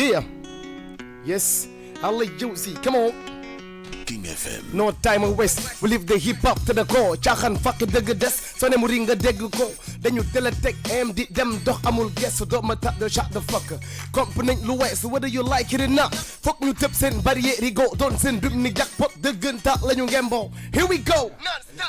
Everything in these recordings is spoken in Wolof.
Yeah. Yes. I'll let you see. Come on. King FM. No time to waste. We live the hip hop to the core. Caaxaan fakk dëgg des. soo ne mu ring nga dégg ko. dañu teel a teg am di dem dox amul gestu doo ma tàgg shut the fuck. komp nañ lu wees whether you like it or not. foog ñu tëb seen barrière yi go doon seen dum ni jackpot dëggantaat la ñu ngemboo. Here we go.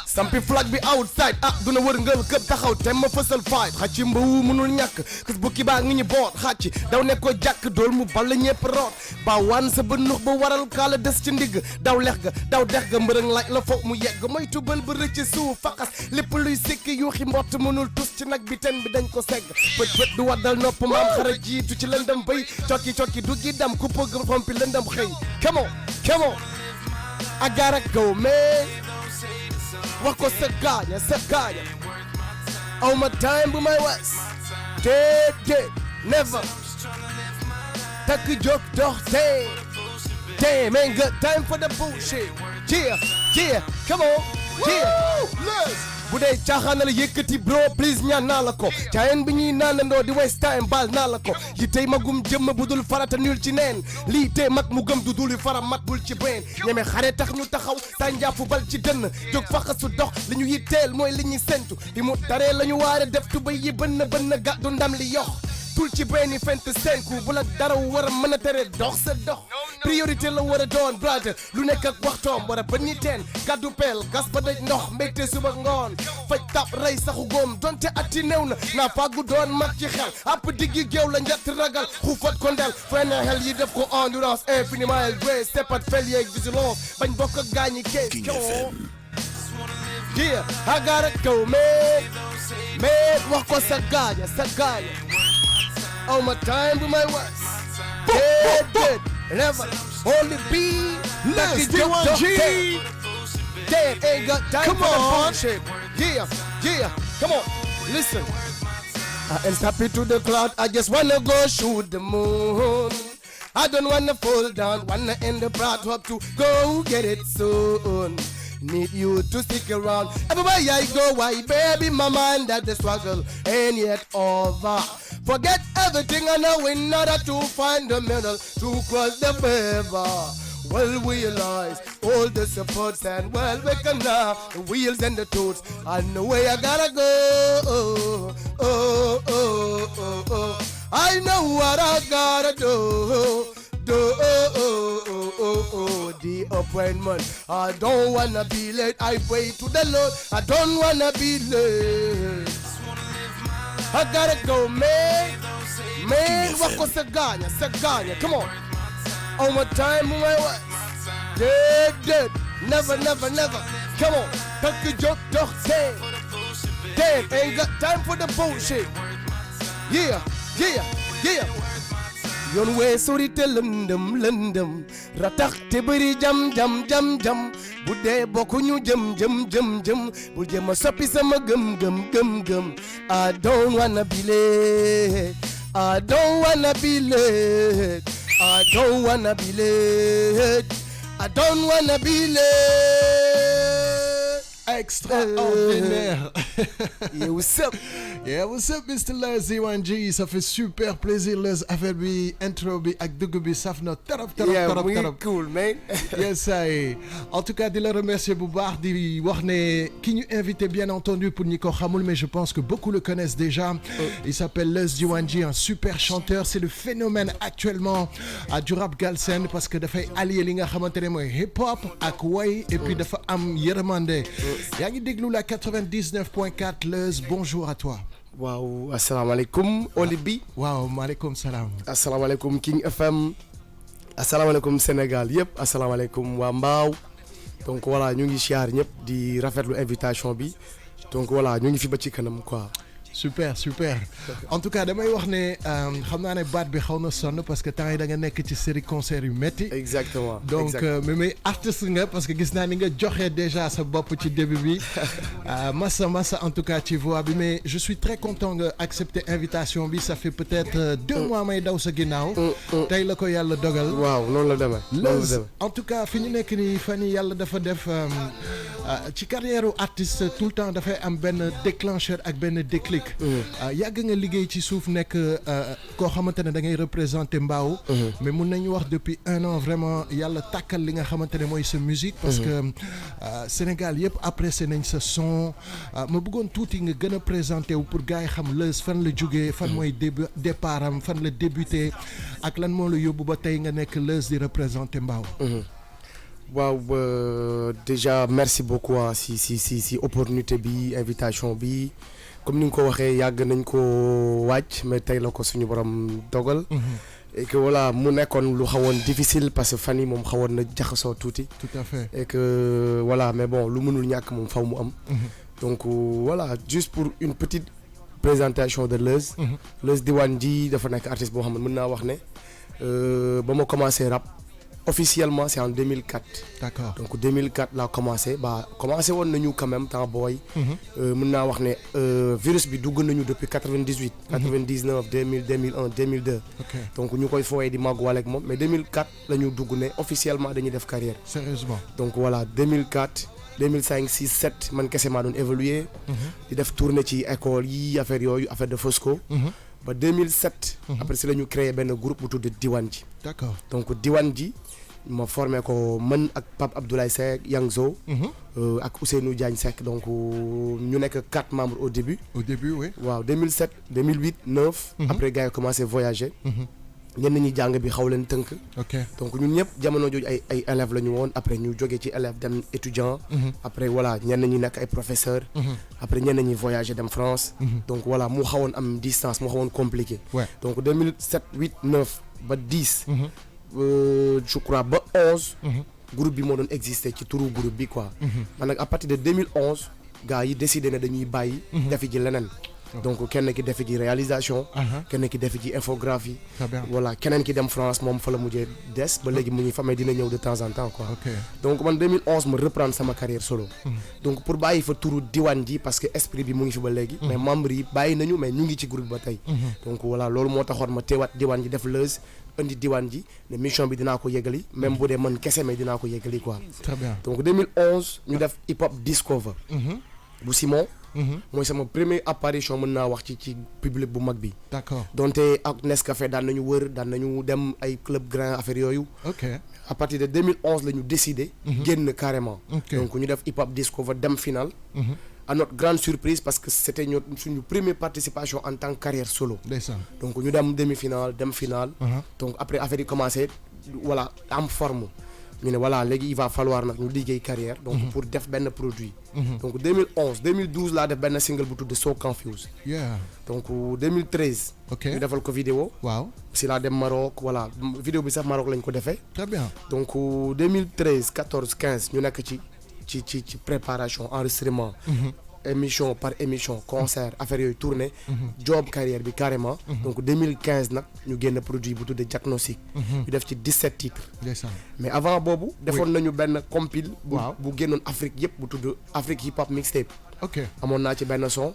sampi flag bi outside ah duna wër ngël këpp taxaw te ma fësal fight xàcc mbawu mënul ñàkk cause bukki baa ngi ñu boot xàcc daw ne ko jàkk dool mu ball ñepp root ba wan sa ba nux ba waral kaala des ci ndigg daw lex ga daw dex ga mbërëng laaj la foog mu yegg mooy tubal ba rëcc suuf faqas lépp luy sikki yuuxi mbott mënul tus ci nag bi ten bi dañ ko segg bët du waddal nopp maam xara jiitu ci lëndëm bay cokki du gi dam ku pëgg fompi lëndëm xëy come on I gotta go man wax ko sa gaaña aw ma time bu may was déedéet never takk jóg dox tey damn ain't got time for the bullshit yeah come on yeah bu dee caaxaan la yëkkati bro please ñaan naa la ko caayen bi ñuy naanandoo di waste time baal naa la ko yi tey magum jëmm bu dul farata nul ci neen lii tey mag mu gëm du dul yu fara mat bul ci brain ñeme xare tax ñu taxaw sa njaafu bal ci dënn jóg faxasu dox li ñu yitteel mooy li ñuy sentu bi mu taree la ñu waare def tubay yi bënn gàddu ndam li yox tul ci brain yi fent senku bu la dara war a mën a tere dox sa dox priorité la war a doon brother lu nekk ak waxtoom war a ba ni teen gàddu peel gas ba daj ndox mbégte suba ngoon faj tab rey saxu góom donte atti néew na naa fàggu doon mag ci xel app diggi géew la njatt ragal xufat ko ndel fenn xel yi def ko endurance infiniment élevé steppat fel yeeg vigilance bañ bokk ak gaañi kees yeah I gotta go man wax ko sa gaaña all my time with my words dead never only be let's do one G dead ain't got time come for the on bullshit yeah come on listen I ain't happy to the cloud I just wanna go shoot the moon I don't wanna fall down wanna end the broad hope to go get it soon need you to stick around everywhere I go why baby my mind that the struggle ain't yet over forget everything I know in order to find the middle to cross the river well realize all the supports and well recognize the wheels and the tools I know where I gotta go I know what I gotta do the appointment I don't wanna be late I pray to the Lord I don't wanna be late I gotta go man wax ko sa gaaña come on all my time with my words dead never come on takk jóg dox tey ain't got time for the bullshit yeah yoon wee sori te lëndëm ratax te bëri jam bu dee bokkuñu jëm bul jéem a soppi sama gëm I don't wanna be late I don't wanna be late extraordinaire. Yeah, what's up? Yeah, what's up, Mr. Les Z1G? Ça fait super plaisir, les affaire bi intro bi ak dugg bi saf na trop. Yeah, we cool, man. Yes, I. En tout cas, di la remercier bu baax di wax ne ki ñu invité bien entendu pour ñi ko xamul, mais je pense que beaucoup le connaissent déjà. Il s'appelle Les Z1G, un super chanteur. C'est le phénomène actuellement du rap galsen parce que dafay allier li nga xamante ne mooy hip hop ak way et puis dafa am yërmande. yaa ngi déglu la 99.4 Leuz bonjour à toi. waaw asalaamaaleykum Oli bi. waaw maaleykum salaam. asalaamaaleykum King FM. asalaamaaleykum Sénégal yëpp asalaamaaleykum waa Mbaaw. donc voilà ñu ngi siyaar ñëpp di rafetlu invitation bi donc voilà ñu ngi fi ba ci kanam quoi. super en tout cas damay wax ne xam naa ne baat bi xaw na sonn parce que temps yi da nga nekk ci série concert yu métti. exactement donc mais artiste nga parce que gis naa ni nga joxe déjà sa bopp ci début bi massa en tout cas ci voix bi mais je suis très content nga accepter invitation bi ça fait peut-être 2 mois may daw sa ginnaaw. tey la ko yàlla dogal. waaw noonu la demee. en tout cas fi ñu nekk nii fan yi yàlla dafa def ci carrière artiste tout le temps dafay am benn déclencheur ak benn déclic. yàgg nga liggéey ci suuf nekk koo xamante ne da ngay représenter Mbao. mais mun nañu wax depuis 1 an vraiment yàlla tàkkal li nga xamante ne mooy sa musique. parce que Sénégal yëpp apprécié nañ sa son ma bëggoon tuuti nga gën a présenté wu pour gars yi xam Leuz fan la jógee fan mooy départ am fan la débuté ak lan moo la yóbbu ba tey nga nekk Leuz di représenter Mbao. waaw déjà merci beaucoup si opportunité bi invitation bi comme ni nga ko waxee yàgg nañ ko wàcc mais tey la ko suñu borom dogal. et que voilà mu nekkoon lu xawoon difficile parce que fan yi moom xawoon na jaxasoo tuuti. tout à fait et que voilà mais bon lu mënul ñàkk moom faw mu am. donc voilà juste pour une petite présentation de Leuz. Leuz Diwane G dafa nekk artiste boo xam ne mën naa wax ne ba ma commencé rap. Officiellement c'est en 2004. D'accord. Donc 2004 laa commencé woon nañu quand même temps booy. mën naa wax ne virus bi dugg nañu depuis 98. 99 2000 2001 2002. ok donc ñu koy fooyee di màgguwaale ak moom mais 2004 la ñu dugg ne officiellement dañuy def carrière. sérieusement. donc voilà 2004 2005 6 7 man kese maa doon évoluer. di def tournée ci école yi affaire yooyu affaire de Fosco. ba 2007. après si la ñu créé benn groupe bu tudd Diwane G. d'accord donc Diwane G. ma formé ko man ak Pape Abdoulaye Seck Yangzo. ak Ousseynou Diagne Seck donc ñu nekk 4 membres au début. au début oui. waaw 2007 2008 9. après gars yi commencé voyager. ñenn ñi jàng bi xaw leen tënk. ok donc ñun ñëpp jamono jooju ay élèves la ñu woon après ñu jógee ci élèves dem étudiant. après voilà ñenn ñi nekk ay professeurs. après ñenn ñi voyager dem France. donc voilà mu xawoon am distance mu xawoon compliqué. ouais donc 2007 8 9 ba 10. je crois ba 11. groupe bi moo doon existé ci turu groupe bi quoi. man nag à partir de 2011 gars yi décidé ne dañuy bàyyi. defi ji leneen. donc kenn ki defi ji réalisation. kenn ki defi ji infographie. très bien voilà keneen ki dem France moom fa la mujjee des ba léegi mu ngi fa mais dina ñëw de temps en temps quoi. ok donc man 2011 ma reprendre sama carrière solo. donc pour bàyyi fa turu Diwane G parce que esprit bi mu ngi fi ba léegi. mais membres yi bàyyi nañu mais ñu ngi ci groupe ba tey. donc voilà loolu moo taxoon ma teewaat Diwane G def Leuz. indi Diwane G ne mission bi dinaa ko yeggali même bu dee man kese mais dinaa ko yeggali quoi. très bien donc 2011 ñu def hip hop Discover. bu Simon. mooy sama première apparition mën naa wax ci public bu mag bi. d'accord donte ak Nescafé daan nañu wër daan nañu dem ay club grand affaire yooyu. ok à partir de 2011 la ñu décidé. génn carrément. ok donc ñu def hip hop Discover dem final. à notre grande surprise parce que c'était suñu première participation en tant que carrière solo. ndeysaan donc ñu dem demi-finale dem finale. donc après affaire yi commencé voilà am forme ñu ne voilà léegi il va falloir nag ñu liggéey carrière. donc pour def benn produit. donc 2011 2012 laa def benn single bu tudd So Confused. yeah donc 2013. ok ñu defal ko vidéo. waaw si laa dem Maroc voilà vidéo bi sax Maroc lañ ko defee. très bien donc 2013 14 15 ñu nekk ci préparation enregistrement. émission par émission concert affaire yooyu tournée. job carrière bi carrément. donc 2015 nag ñu génn produit bu tudd Diagnostic. ñu def ci 17 titres. ndeysaan mais avant boobu. defoon nañu benn compile. waaw bu génnoon Afrique yëpp bu tudd Afrique hip hop mixtape. ok amoon naa ci benn son.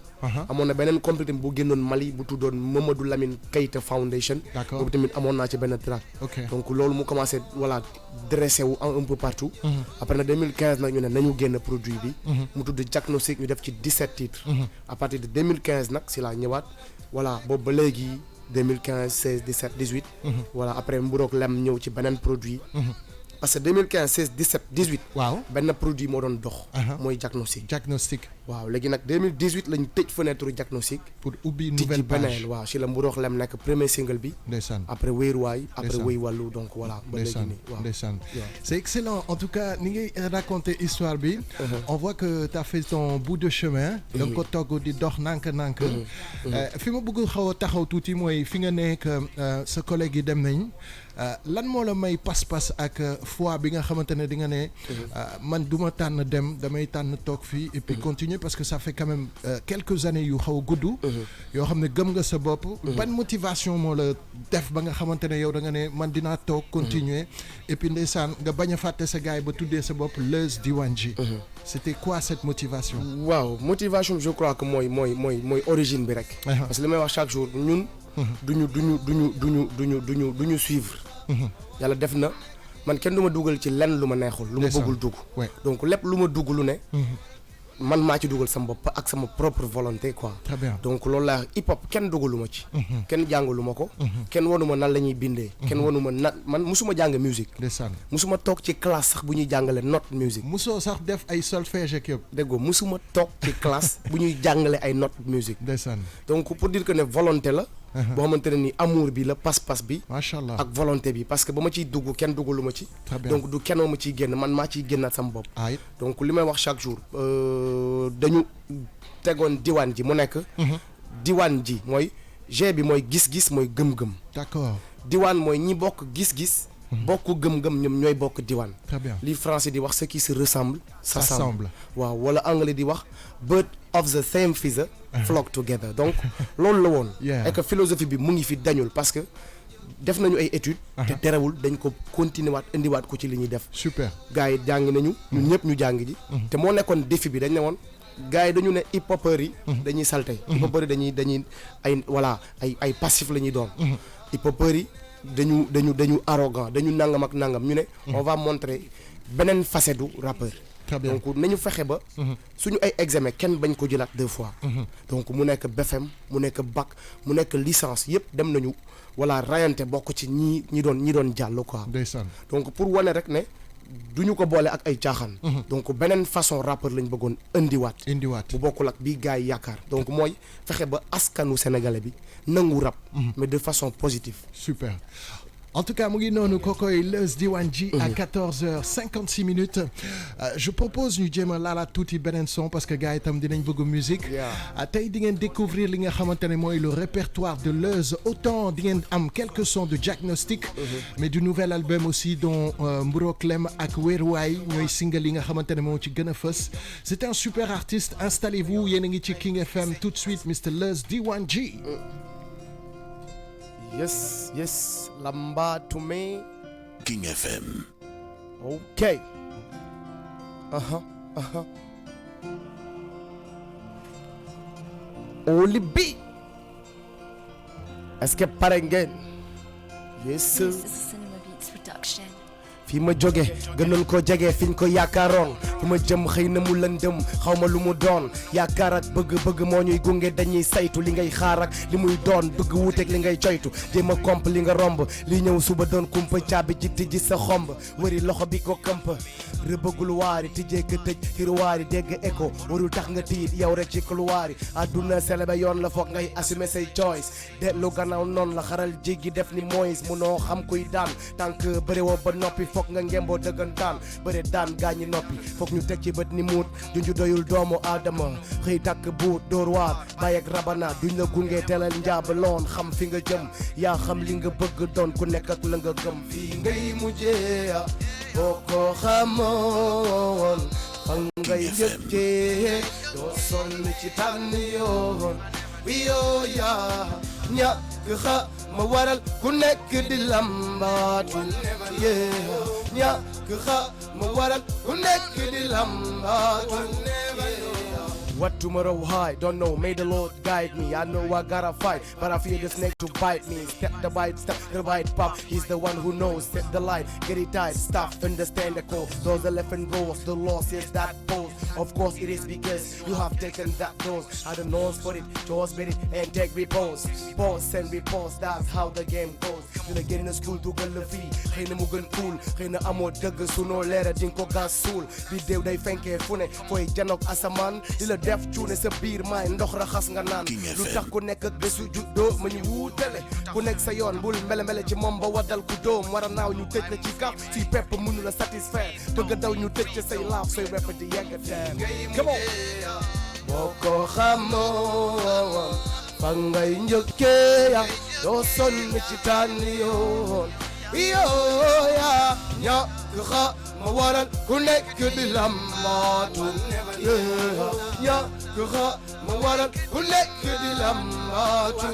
amoon na beneen compile bu génnoon Mali bu tuddoon Mamadou Lamine Keita Foundation. d'accord boobu tamit amoon naa ci benn track. ok donc loolu mu commencé voilà dressé wu un peu partout. après nag 2015 nag ñu ne nañu génn produit bi. mu tudd Diagnostic ñu def ci 17 titres. à partir de 2015 nag si laa ñëwaat voilà boobu ba léegi 2015 16 17 18. voilà après Mburoog Lem ñëw ci beneen produit. parce que 2015 16 17 18. waaw benn produit moo doon dox. mooy Diagnostic. Diagnostic waaw léegi nag 2018 lañu tëj fenêtre Diagnostic. pour ubbi nouvelle page beneen waaw si la Mburoog Lem nekk premier single bi. ndeysaan après Wéeruwaay. après ndeysaan Wéy Wàllu donc voilà. ba léegi nii waaw ndeysaan c'est excellent en tout cas ni ngay raconter histoire bi. on voit que tu as fait ton bout de chemin. da nga ko togg di dox nànk-nànk. fi ma bëgg xaw a taxaw tuuti mooy fi nga nekk sa collègue yi dem nañ. lan moo la may pas-pas ak foi bi nga xamante ne di nga ne man du ma tànn dem damay tànn toog fii et puis continuer parce que ça fait quand même quelques années yu xaw a gudd yoo xam ne gëm nga sa bopp ban motivation moo la def ba nga xamante ne yow da nga ne man dinaa toog continuer et puis ndeysaan nga bañ a fàtte sa gars yi ba tuddee sa bopp Leuz Diwane G c'était quoi cette motivation waaw motivation je crois que mooy origine bi rek parce que li may wax chaque jour ñun duñu suivre yàlla def na man kenn du ma dugal ci lenn lu ma neexul lu ma bëggul dugg donc lépp lu ma dugg lu ne man maa ci dugal sama bopp ak sama propre volonté quoi. Très bien. Donc loolu la hip hop kenn dugalu ma ci. kenn jàngalu ma ko. kenn wanu ma nan la ñuy bindee. kenn wanu ma nan man musuma jàng musique. ndeysaan. musuma toog ci classe sax bu ñuy jàngale note musique. musoo sax def ay solfège ak yëpp. dégg nga musuma toog ci classe bu ñuy jàngale ay note musique. ndeysaan. donc pour dire que ne volonté la. boo xamante ne ni amour bi la pas-pas bi. macha allah ak volonté bi parce que ba ma ciy dugg kenn duggalu ma ci. Très bien. donc du kenn ma ciy génn man maa ciy génnaat sama bopp. ay donc li may wax chaque jour dañu tegoon diwaan ji mu nekk. diwaan ji mooy G bi mooy gis-gis mooy gëm-gëm. d'accord. diwaan mooy ñi bokk gis-gis. bokk gëm-gëm ñoom ñooy bokk diwaan. très bien. li français di wax ce qui se ressemble. s'assemble. waaw wala anglais di wax bird of the same feather flock together donc loolu la woon. Yeah. et que philosophie bi mu ngi fi dañul parce que def nañu ay études. te terewul dañ ko continuer waat indiwaat ko ci li ñuy def. super. gars yi jàng nañu. ñun ñëpp ñu jàng ji. te moo nekkoon défi bi dañ ne woon gars yi dañu ne hip hopeurs yi. dañuy salte. hip hopeurs yi dañuy ay voilà ay passif la ñuy doon. hip hopeurs yi dañu arrogant dañu nangam ak nangam ñu ne. on va montrer beneen facette du rappeur. très bien. donc nañu fexe ba. suñu ay examen kenn bañ ko jëlaat 2 fois. donc mu nekk BFM mu nekk bac mu nekk licence yëpp dem nañu wala rayante bokk ci ñi doon jàll quoi. ndeysaan. donc pour wane rek ne duñu ko boole ak ay caaxaan. donc beneen façon rappeur lañ bëggoon indiwaat. bu bokkul ak bii gars yi yaakaar donc mooy fexe ba askanu sénégalais bi nangu rap. mais de façon positive. super. En tout cas mu ngi noonu kookoy Leuz Diwane G à 14h56 minutes je propose ñu jéem a laalaat tuuti beneen son parce que gars yi itam dinañ bëgg musique tey di ngeen découvrir li nga xamante ne mooy le répertoire de Leuz autant di ngeen am quelques sons de Diagnostic mais du nouvel album aussi dont Mburo Clem ak Wéeruwaay ñooy single yi nga xamante ne moo ci gën a fës c'est un super artiste installez-vous yéen a ngi ci King FM tout de suite Mr Leuz Diwane G. Yes, Lamba to me. King FM. Okay. Only B. Est-ce que pare ngeen? Yes, sir. This is Cinema Beats production. fi ma jóge gënoon ko jege fiñ ko yaakaaroon fu ma jëm xëy na mu lëndëm xaw ma lu mu doon yaakaar ak bëgg-bëgg moo ñuy gunge dañuy saytu li ngay xaar ak li muy doon bëgg wuuteeg li ngay coytu jéem a komp li nga romb li ñëw suba doon kumpa caabi ji tijji sa xomb wëri loxo bi ko këmp rëbëgul waari tijjee ka tëj tiruwaari dégg écho warul tax nga tiit yow rek ci couloir yi àdduna selebe yoon la foog ngay assumer say choice dellu gannaaw noonu la xaral jéggi def ni moyes munoo xam kuy daan tànk bëre woo ba noppi foog nga ngemboo dëggantaan bëre daan gaañi noppi foog ñu teg ci bët ni muut junju doyul doomu aadama xëy takk buut dóor waar bàyyi ak rabana duñ la gunge telal njaabaloon xam fi nga jëm yaa xam li nga bëgg doon ku nekk ak la nga gëm fii ngay mujjee boo ko xamoon fa ngay njëkkee doo sonn ci tànn yoon yoo yaa ñàkk xa ma waral ku nekk di lambaatu ñàkk xa ma waral ku nekk di lambaatu what tomorrow high don't know may the Lord guide me I know I gotta fight but I fear the snake to bite me step the bite step the bite pop he's the one who knows set the light get it tight stop understand the code those 11 rows the law says that pose of course it is because you have taken that dose I don't know for it just beat it and take repose pause and repose that's how the game goes dina génn school dugal la fii xëy na mu gën cool xëy na amoo dëgg sunoo leera dinga ko gas suul bi déew day fenkee fu ne fooy janook asamaan di la def cuune sa biir maay ndox raxas nga naan lu tax ku nekk ak bésu juddoo ma ñu wuutale ku nekk sa yoon bul mele-mele ci moom ba waddal ku doom war a naaw ñu tëj la ci kaf si pepp mënu la satisfaire dëgg daw ñu tëj ci say laaf sooy rep di yegg teen come on boo ko xamoon fa ngay njëkkee ya doo sonn ci tànn yoon yoo yaa ñàkk xa ma waral ku nekk di lambaatu ñàkk xa ma waral ku nekk di lambaatu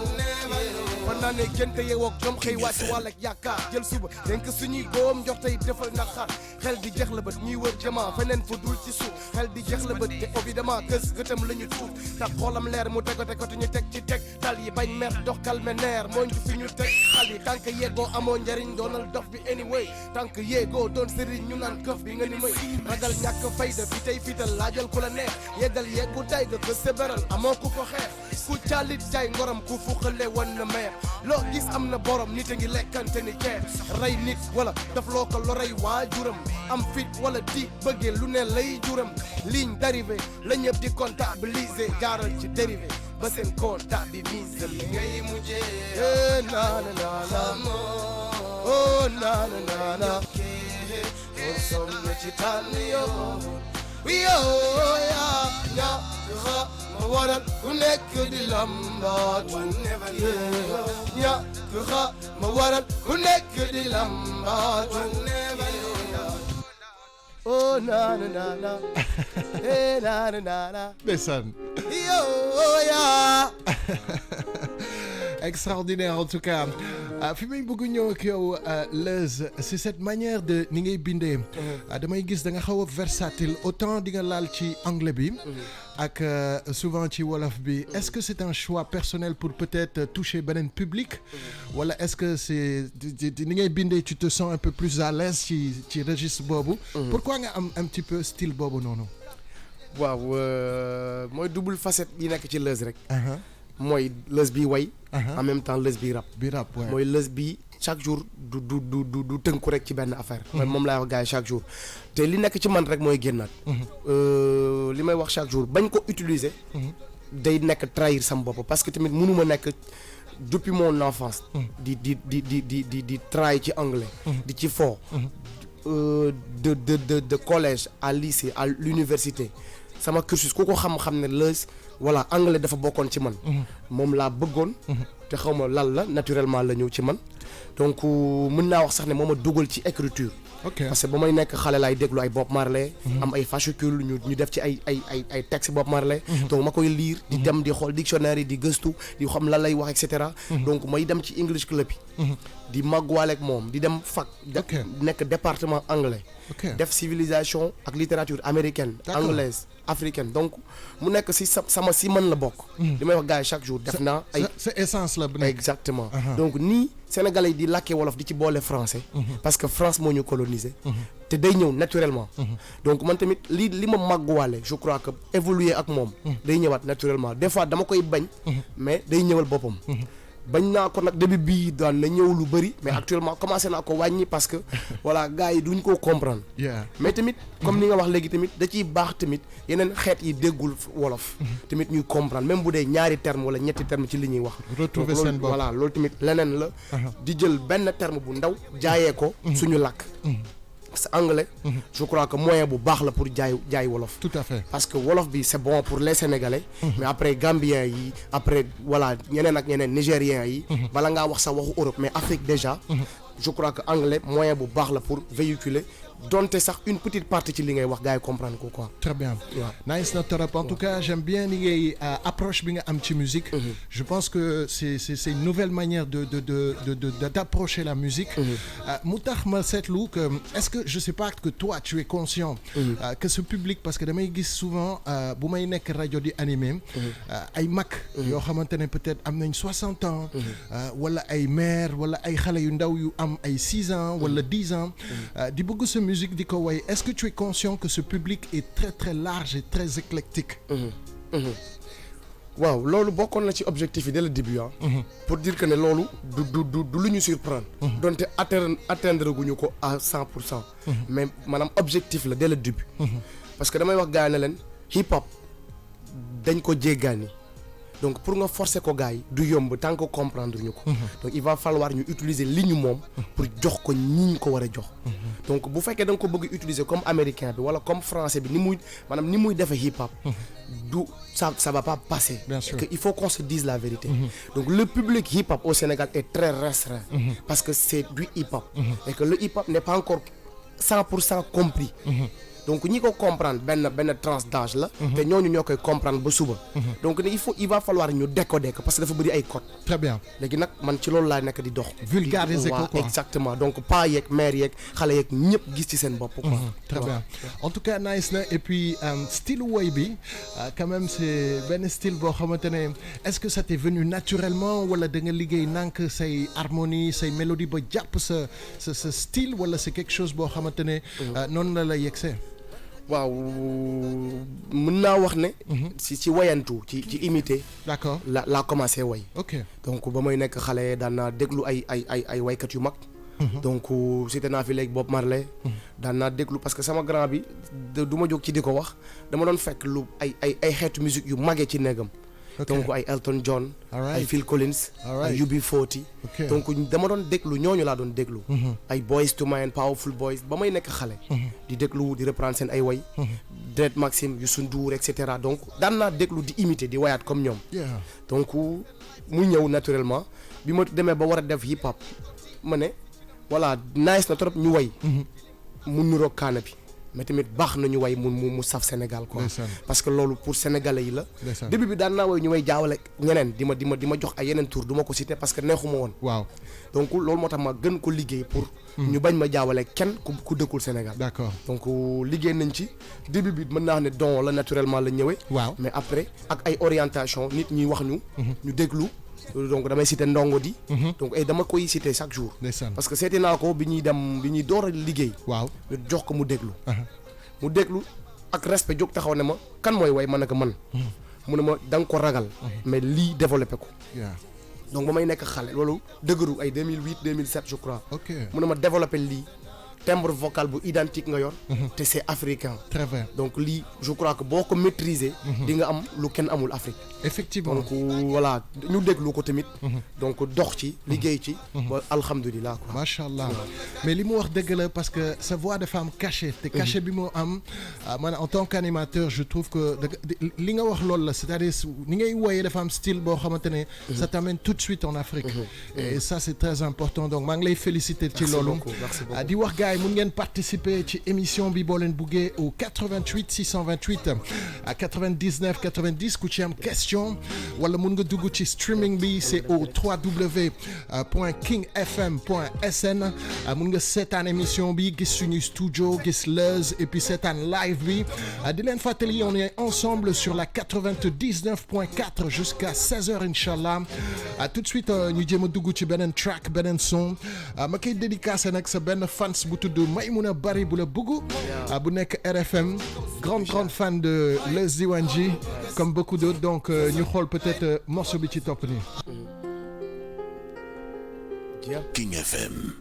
fan naa ne génte yeewoog jom xëy wàcc wàll ak yaakaar jël suba dénk suñuy boom njox tey defal naqar xel di jeex la bët ñuy wër jamaa feneen fu dul ci suuf xel di jeex la bët te évidemment kës gëtam la ñu tuuf tax xoolam leer mu tego te ñu teg ci teg dal yi bañ mer dox kalme neer moo ñu fi ñu teg xal yi tànk yeegoo amoo njariñ doonal dof bi anyway tànk yeegoo doon sëriñ ñu naan këf bi nga ni may ragal ñàkk fayda fi tey fiital laajal ku la neex yeggal yeggu tay ga kës beral amoo ku ko xeex ku caalit jaay ngoram ku fuxale wan na meer loo gis am na borom nit a ngi lekkante ni ceeb rey nit wala daf loo ko lorey waajuram am fit wala di bëggee lu ne lay juram ligne d'arrivée la ñëpp di comptabiliser jaaral ci dérivé ba seen comptabiliser li ngay mujjee naana naana oh naana naana oh sonn ci tànn yoo yaa ñaa ma waral ku nekk di lambaatu ñaa ma waral ku nekk di lambaatu oh na na na na eh na na na na ndeysaan yaa extraordinaire en tout cas fi may bëgg ñëw ak yow Leuz c'est cette manière de ni ngay bindee damay gis da nga xaw a versatile autant di nga laal ci anglais bi ak souvent ci wolof bi est-ce que c'est un choix personnel pour peut-être toucher beneen public wala est-ce que c'est ni ngay bindee tu te sens un peu plus à l'aise ci registre boobu pourquoi nga am un petit peu style boobu noonu waaw mooy double facette yi nekk ci Leuz rek mooy Leuz bi way en même temps Leuz bi rap ouais. mooy Leuz bi chaque jour du tënku rek ci benn affaire moom laay wax gars yi chaque jour te li nekk ci man rek mooy génnaat li may wax chaque jour bañ ko utiliser day nekk trahir sam bopp parce que tamit mënuma nekk depuis mon enfance di try ci anglais di ci fort de collège à lycée à l'université sama cursus ku ko xam-xam ne Leuz voilà anglais dafa bokkoon ci man moom laa bëggoon te xaw ma lan la naturellement la ñëw ci man donc mën naa wax sax ne moo ma dugal ci écriture parce que ba may nekk xale laay déglu ay Bob Marley am ay fascicule ñu def ci ay texte Bob Marley donc ma koy lire di dem di xool dictionnaire yi di gëstu di xam lan lay wax et cetera donc may dem ci English club yi di màgguwaale ak moom di dem fac nekk département anglais def civilisation ak littérature américaine anglaise africaine donc mu nekk si sama si mën la bokk li may wax gars yi chaque jour def naa ay sa essence la bu nekk exactement donc nii sénégalais yi di làkkee wolof di ci boole français parce que France moo ñu colonisé te day ñëw naturellement donc man tamit li ma màgguwaale je crois que évoluer ak moom day ñëwaat naturellement des fois dama koy bañ mais day ñëwal boppam bañ naa ko nag début bii daan na ñëw lu bëri mais actuellement commencé naa ko wàññi parce que voilà gars yi duñ ko comprendre mais tamit comme ni nga wax léegi tamit da ciy baax tamit yeneen xeet yi déggul wolof tamit ñuy comprendre même bu dee ñaari terme wala ñetti terme ci li ñuy wax retrouver seen bopp voilà loolu tamit leneen la di jël benn terme bu ndaw jaayee ko suñu làkk c'est anglais je crois que moyen bu baax la pour jaay wolof tout à fait parce que wolof bi c'est bon pour les sénégalais mais après gambiens yi après voilà ñeneen ak ñeneen nigériens yi bala ngaa wax sa waxu Europe mais Afrique déjà je crois que anglais moyen bu baax la pour véhiculer donte sax une petite partie ci li ngay wax gars yi comprendre ko quoi. très bien nice na trop en tout cas j'aime bien ni ngay approche bi nga am ci musique je pense que c'est une nouvelle manière de d'approcher la musique mu tax ma seetlu que est-ce que je sais pas que toi tu es conscient que ce public parce que damay gis souvent bu may nekk rajo di animé ay mag yoo xamante ne peut-être am nañ 60 ans wala ay mère wala ay xale yu ndaw yu am ay 6 ans wala 10 ans di bëgg sa musique di ko way est-ce que tu es conscient que ce public est très très large et très éclectique waaw loolu bokkoon na ci objectif yi dès le début pour dire que ne loolu du lu ñu surprendre donte atteindre guñu ko à 100% mais maanaam objectif la dès le début parce que damay wax gars yi ne leen hip hop dañ ko jéggaani donc pour nga forcer ko gars yi du yomb tant que comprendre ñu ko donc il va falloir ñu utiliser li ñu moom pour jox ko ñi ñu ko war a jox donc bu fekkee da nga ko bëgg utiliser comme américain bi wala comme français bi ni muy defee hip hop du ça va pas passer. Bien sûr. Il faut qu'on se dise la vérité donc le public hip hop au Sénégal est très restreint parce que c'est du hip hop et que le hip hop n'est pas encore 100% compris donc ñi ko comprendre benn tranche d'âge la te ñooñu ñoo koy comprendre ba suba donc il va falloir ñu décoder ko parce que dafa bëri ay code très bien léegi nag man ci loolu laa nekk di dox vulgariser ko quoi exactement donc paa yeeg mère yeeg xale yeeg ñëpp gis ci seen bopp quoi très bien en tout cas nice na et puis style woy bi quand même c'est benn style boo xamante ne est-ce que ça t'est venu naturellement wala da nga liggéey nank say harmonie say mélodie ba jàpp sa style wala c'est quelque chose boo xamante ne noonu la yegsee waaw mën naa wax ne ci wayantu ci imiter d'accord la commencé way ok donc ba may nekk xale daan naa déglu ay waykat yu mag donc cité naa fi léegi Bob Marley daan naa déglu parce que sama grand bi du ma jóg ci di ko wax dama doon fekk lu ay xeetu musique yu magee ci néegam donc ay Elton John ay Phil Collins ay UB40 donc dama doon déglu ñooñu laa doon déglu ay Boyz II Men Powerful Boys ba may nekk xale di déglu di reprendre seen ay way Dread Maxime Youssou Ndour et cetera donc daan naa déglu di imiter di wayaat comme ñoom donc mu ñëw naturellement bi ma demee ba war a def hip hop ma ne voilà nice na trop ñu way mu nuroog kaana bi mais tamit baax na ñu way mu saf Sénégal quoi parce que loolu pour sénégalais yi la début bi daan naa way ñu way jaawale ñeneen di ma jox ay yeneen tour du ma ko citer parce que neexuma woon waaw donc loolu moo tax ma gën ko liggéey pour ñu bañ ma jaawale kenn ku dëkkul Sénégal d'accord donc liggéey nañ ci début bi mën naa wax ne don la naturellement la ñëwee waaw mais après ak ay orientation nit ñi wax ñu déglu donc damay citer ndongo di donc ay dama koy citer chaque jour parce que seeti naa ko bi ñuy door a liggéey waaw ñu jox ko mu déglu ak respect jóg taxaw ne ma kan mooy way man naka man mu ne ma da nga ko ragal mais lii développé ko donc ba may nekk xale loolu dëgëru ay 2008 2007 je crois mu ne ma développé lii timbre vocal bu identique nga yor te c'est africain très bien donc lii je crois que boo ko maîtriser di nga am lu kenn amul Afrique effectivement donc voilà ñu déglu ko tamit donc dox ci liggéey ci ba alhamdulilah quoi macha allah mais li mu wax dëgg la parce que sa voix dafa am cachet te cachet bi moo am man en tant qu'animateur je trouve que li nga wax loolu la c'est-à-dire ni ngay wooyee dafa am style boo xamante ne ça t'amène tout de suite en Afrique et ça c'est très important donc maa ngi lay féliciter ci loolu di wax gars yi mun ngeen participer ci émission bi boo leen buggee au 88 628 à 99 90 ku ci am question wala mun nga dugg ci streaming bi c'est au www.kingfm.sn mun nga seetaan émission bi gis suñu studio gis Leuz et puis seetaan live bi di leen fàttali on est ensemble sur la 99.4 jusqu'à 16h inchallah tout de suite ñu jéem a dugg ci beneen track beneen son ma koy dédicacé nag sa benn fans bu tudd Maïmouna Bari bu la bëgg bu nekk RFM grande fan de Leuz Diwanji comme beaucoup d'autres donc ñu xool peut-être morceau bi ci topp nii. King FM.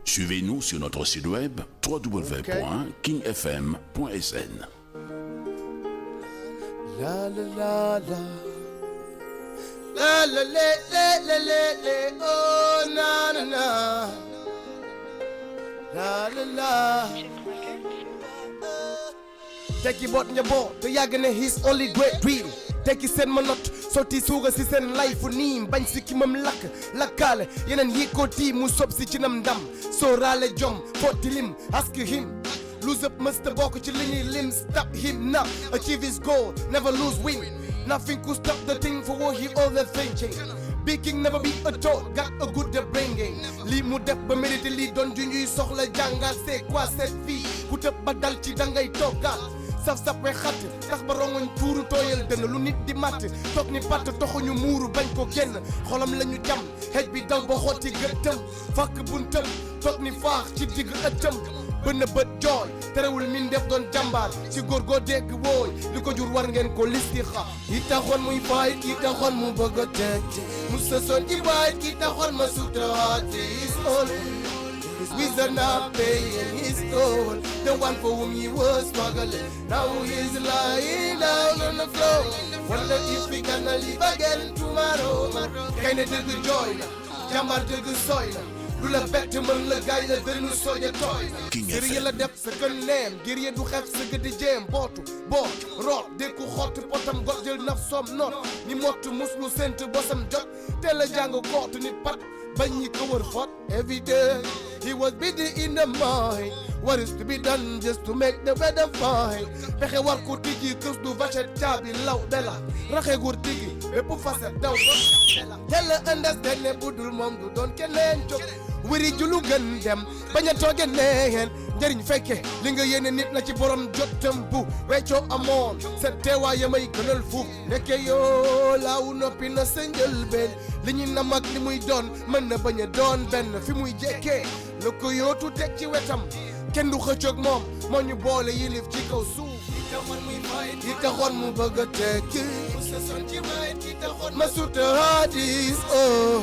Suivez-nous sur notre site web www.kingfm.sn. La la la la. La la la la la la oh na na na. La la la. Tekki boot njaboot te yàgg ne his only great dream. Tekki seen ma not sotti suuga si seen life nii bañ si ki mam lakkaale yeneen yi ko tii mu sob si ci nam ndam sóoraale jom fotti lim ask him lose up mësta bokk ci li ñuy lim stop him now achieve his goal never lose win nothing could stop the thing for what he all the thinking big king never be a toad got a good bringing lii mu def ba mérité lii doon ju ñuy soxla jàngal c'est quoi cette vie ku tëb ba dal ci dangay toggal saf we xatt tax ba rongoñ tuuru tooyal dënn lu nit di matt toog ni patt toxuñu muuru bañ ko génn xolam lañu jam xej bi daw ba xotti gëttam fakk buntam toog ni faax ci digg ëttam bënn bët jooy terewul min def doon jàmbaar ci góor goo dégg wooy li ko jur war ngeen ko listi xa yi taxoon muy faay ki taxoon mu bëgg a tekki mu sësoon ci baay ki taxoon ma sutawaate is all his wisdom not paying his toll. The one for whom he was struggling. Now he's lying down on the floor. Wonder if we gonna live again tomorrow. Kinda dig joy na, jàmbaar dig soy na. Lu la bett mën la gaay la dënnu soja tooy na. Ngir yi la def sa gën neem, ngir yi du xef sa gëddi jéem. Bootu, boot, root, dékku xotti potam got jël naf som noot. Ni mottu muslu sent bosam jot. Teel a jàng kootu nit pat. Bañ ñi ko wër fot every day he was busy in the mind what is to be done just to make the weather fine pexe war ko tijji kës du vache caabi law bela raxe gur tigi bépp fase daw bela yàlla understand ne budul moom du doon keneen jóg wiri julu gën dem bañ a tooge neen njëriñ fekke li nga yéene nit la ci borom jotam bu weccoo amoon sa teewaay may gënal fuuf nekke yoo laaw noppi na sa njëlbeen li ñu nam ak li muy doon mën na bañ a doon benn fi muy jekkee la ko yootu teg ci wetam kenn du xëccoog moom moo ñu boole yilif ci kaw suuf ki taxoon mu bëgg a tekki ma suta hadis oh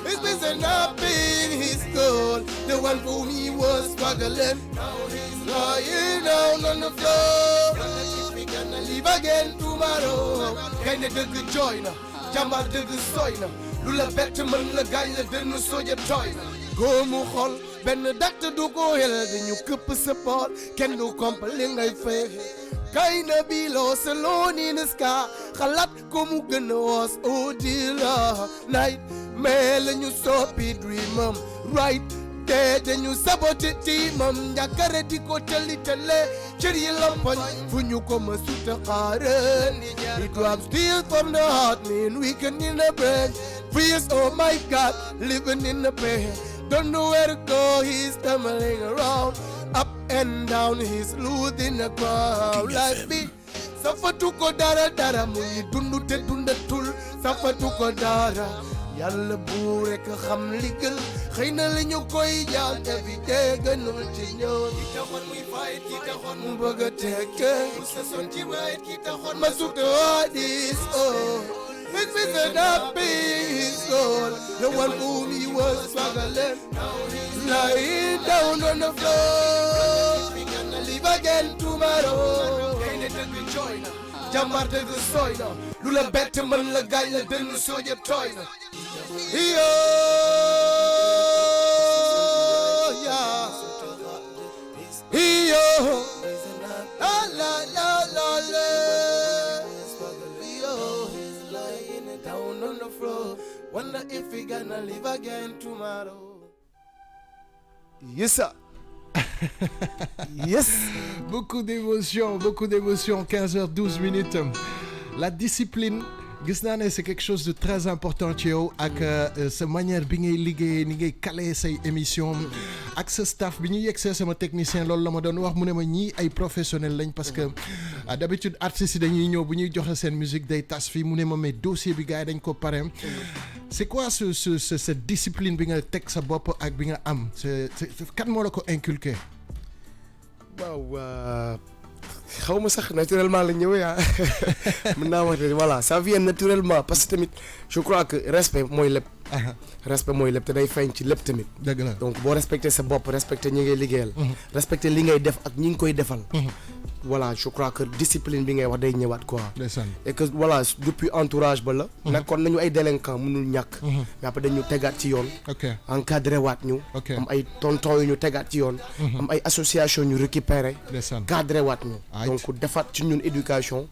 it's been nothing his goal the one for me was struggling now he's lying down on the floor we gonna live again tomorrow kay ne dëgg jooy na jàmbaar dëgg sooy na lu la bett mën la gaañ la dënnu soja tooy na góomu xol benn datt du ko xel dañu këpp sa boor kenn du komp li ngay fexe kay na biloo sa loon in the sky xalaat ko mu gën a was au delà night mais la ñu soppi dreamam right te dañu saboté tiimam njàkkare di ko tëli tële cër yi lampañ fu ñu ko ma suta xaaren it was still from the heart mean weekend in the brain fears oh my God living in the pain don't know where to go he's stumbling around up and down he's losing the ground life be safatu ko dara dara mu ngi dundu te dundatul safatu ko dara yàlla bu rek xam li gën xëy na li ñu koy jaal every day gënul ci ñoom ki taxoon muy fight ki taxoon mu bëgg a tekke sa son ci right ki taxoon ma suta hadis oh it's been nothing his goal the one whom he was struggling now he's lying down on the floor we gonna live again tomorrow kay ne dëgg jooy na jàmbaar dëgg sooy na lu la bett mën la gaañ la dënnu soja tooy na yo yeah yo la la la la la yo he's lying down on the floor wonder if we gonna live again tomorrow yes sir yes beaucoup d'émotions 15h12 minutes la discipline gis naa ne c'est quelque chose de très important ci yow ak sa manière bi ngay liggéeyee ni ngay caler say émission ak sa staff bi ñu yegsee sama technicien loolu la ma doon wax mu ne ma ñii ay professionnels lañ parce que d'habitude artistes yi dañuy ñëw bu ñuy joxe seen musique day tas fii mu ne ma mais dossier bi gars yi dañ ko pare c'est quoi cette discipline bi nga teg sa bopp ak bi nga am kan moo la ko inculqué. waaw xaw ma sax naturellement la ñëwee ah mën naa wax ne voilà ça vient naturellement parce que tamit je crois que respect mooy lépp. respect mooy lépp te day feeñ ci lépp tamit. dëgg la donc boo respecté sa bopp respecté ñi ngay liggéeyal. respecté li ngay def ak ñi ngi koy defal. voilà je crois que discipline bi ngay wax day ñëwaat quoi. et que voilà depuis entourage ba la. nekkoon nañu ay délinquants mënul ñàkk. mais après dañu tegaat ci yoon. encadré waat ñu. am ay tonton yu ñu tegaat ci yoon. am ay association ñu récupéré. cadré waat ñu. donc defaat ci ñun éducation.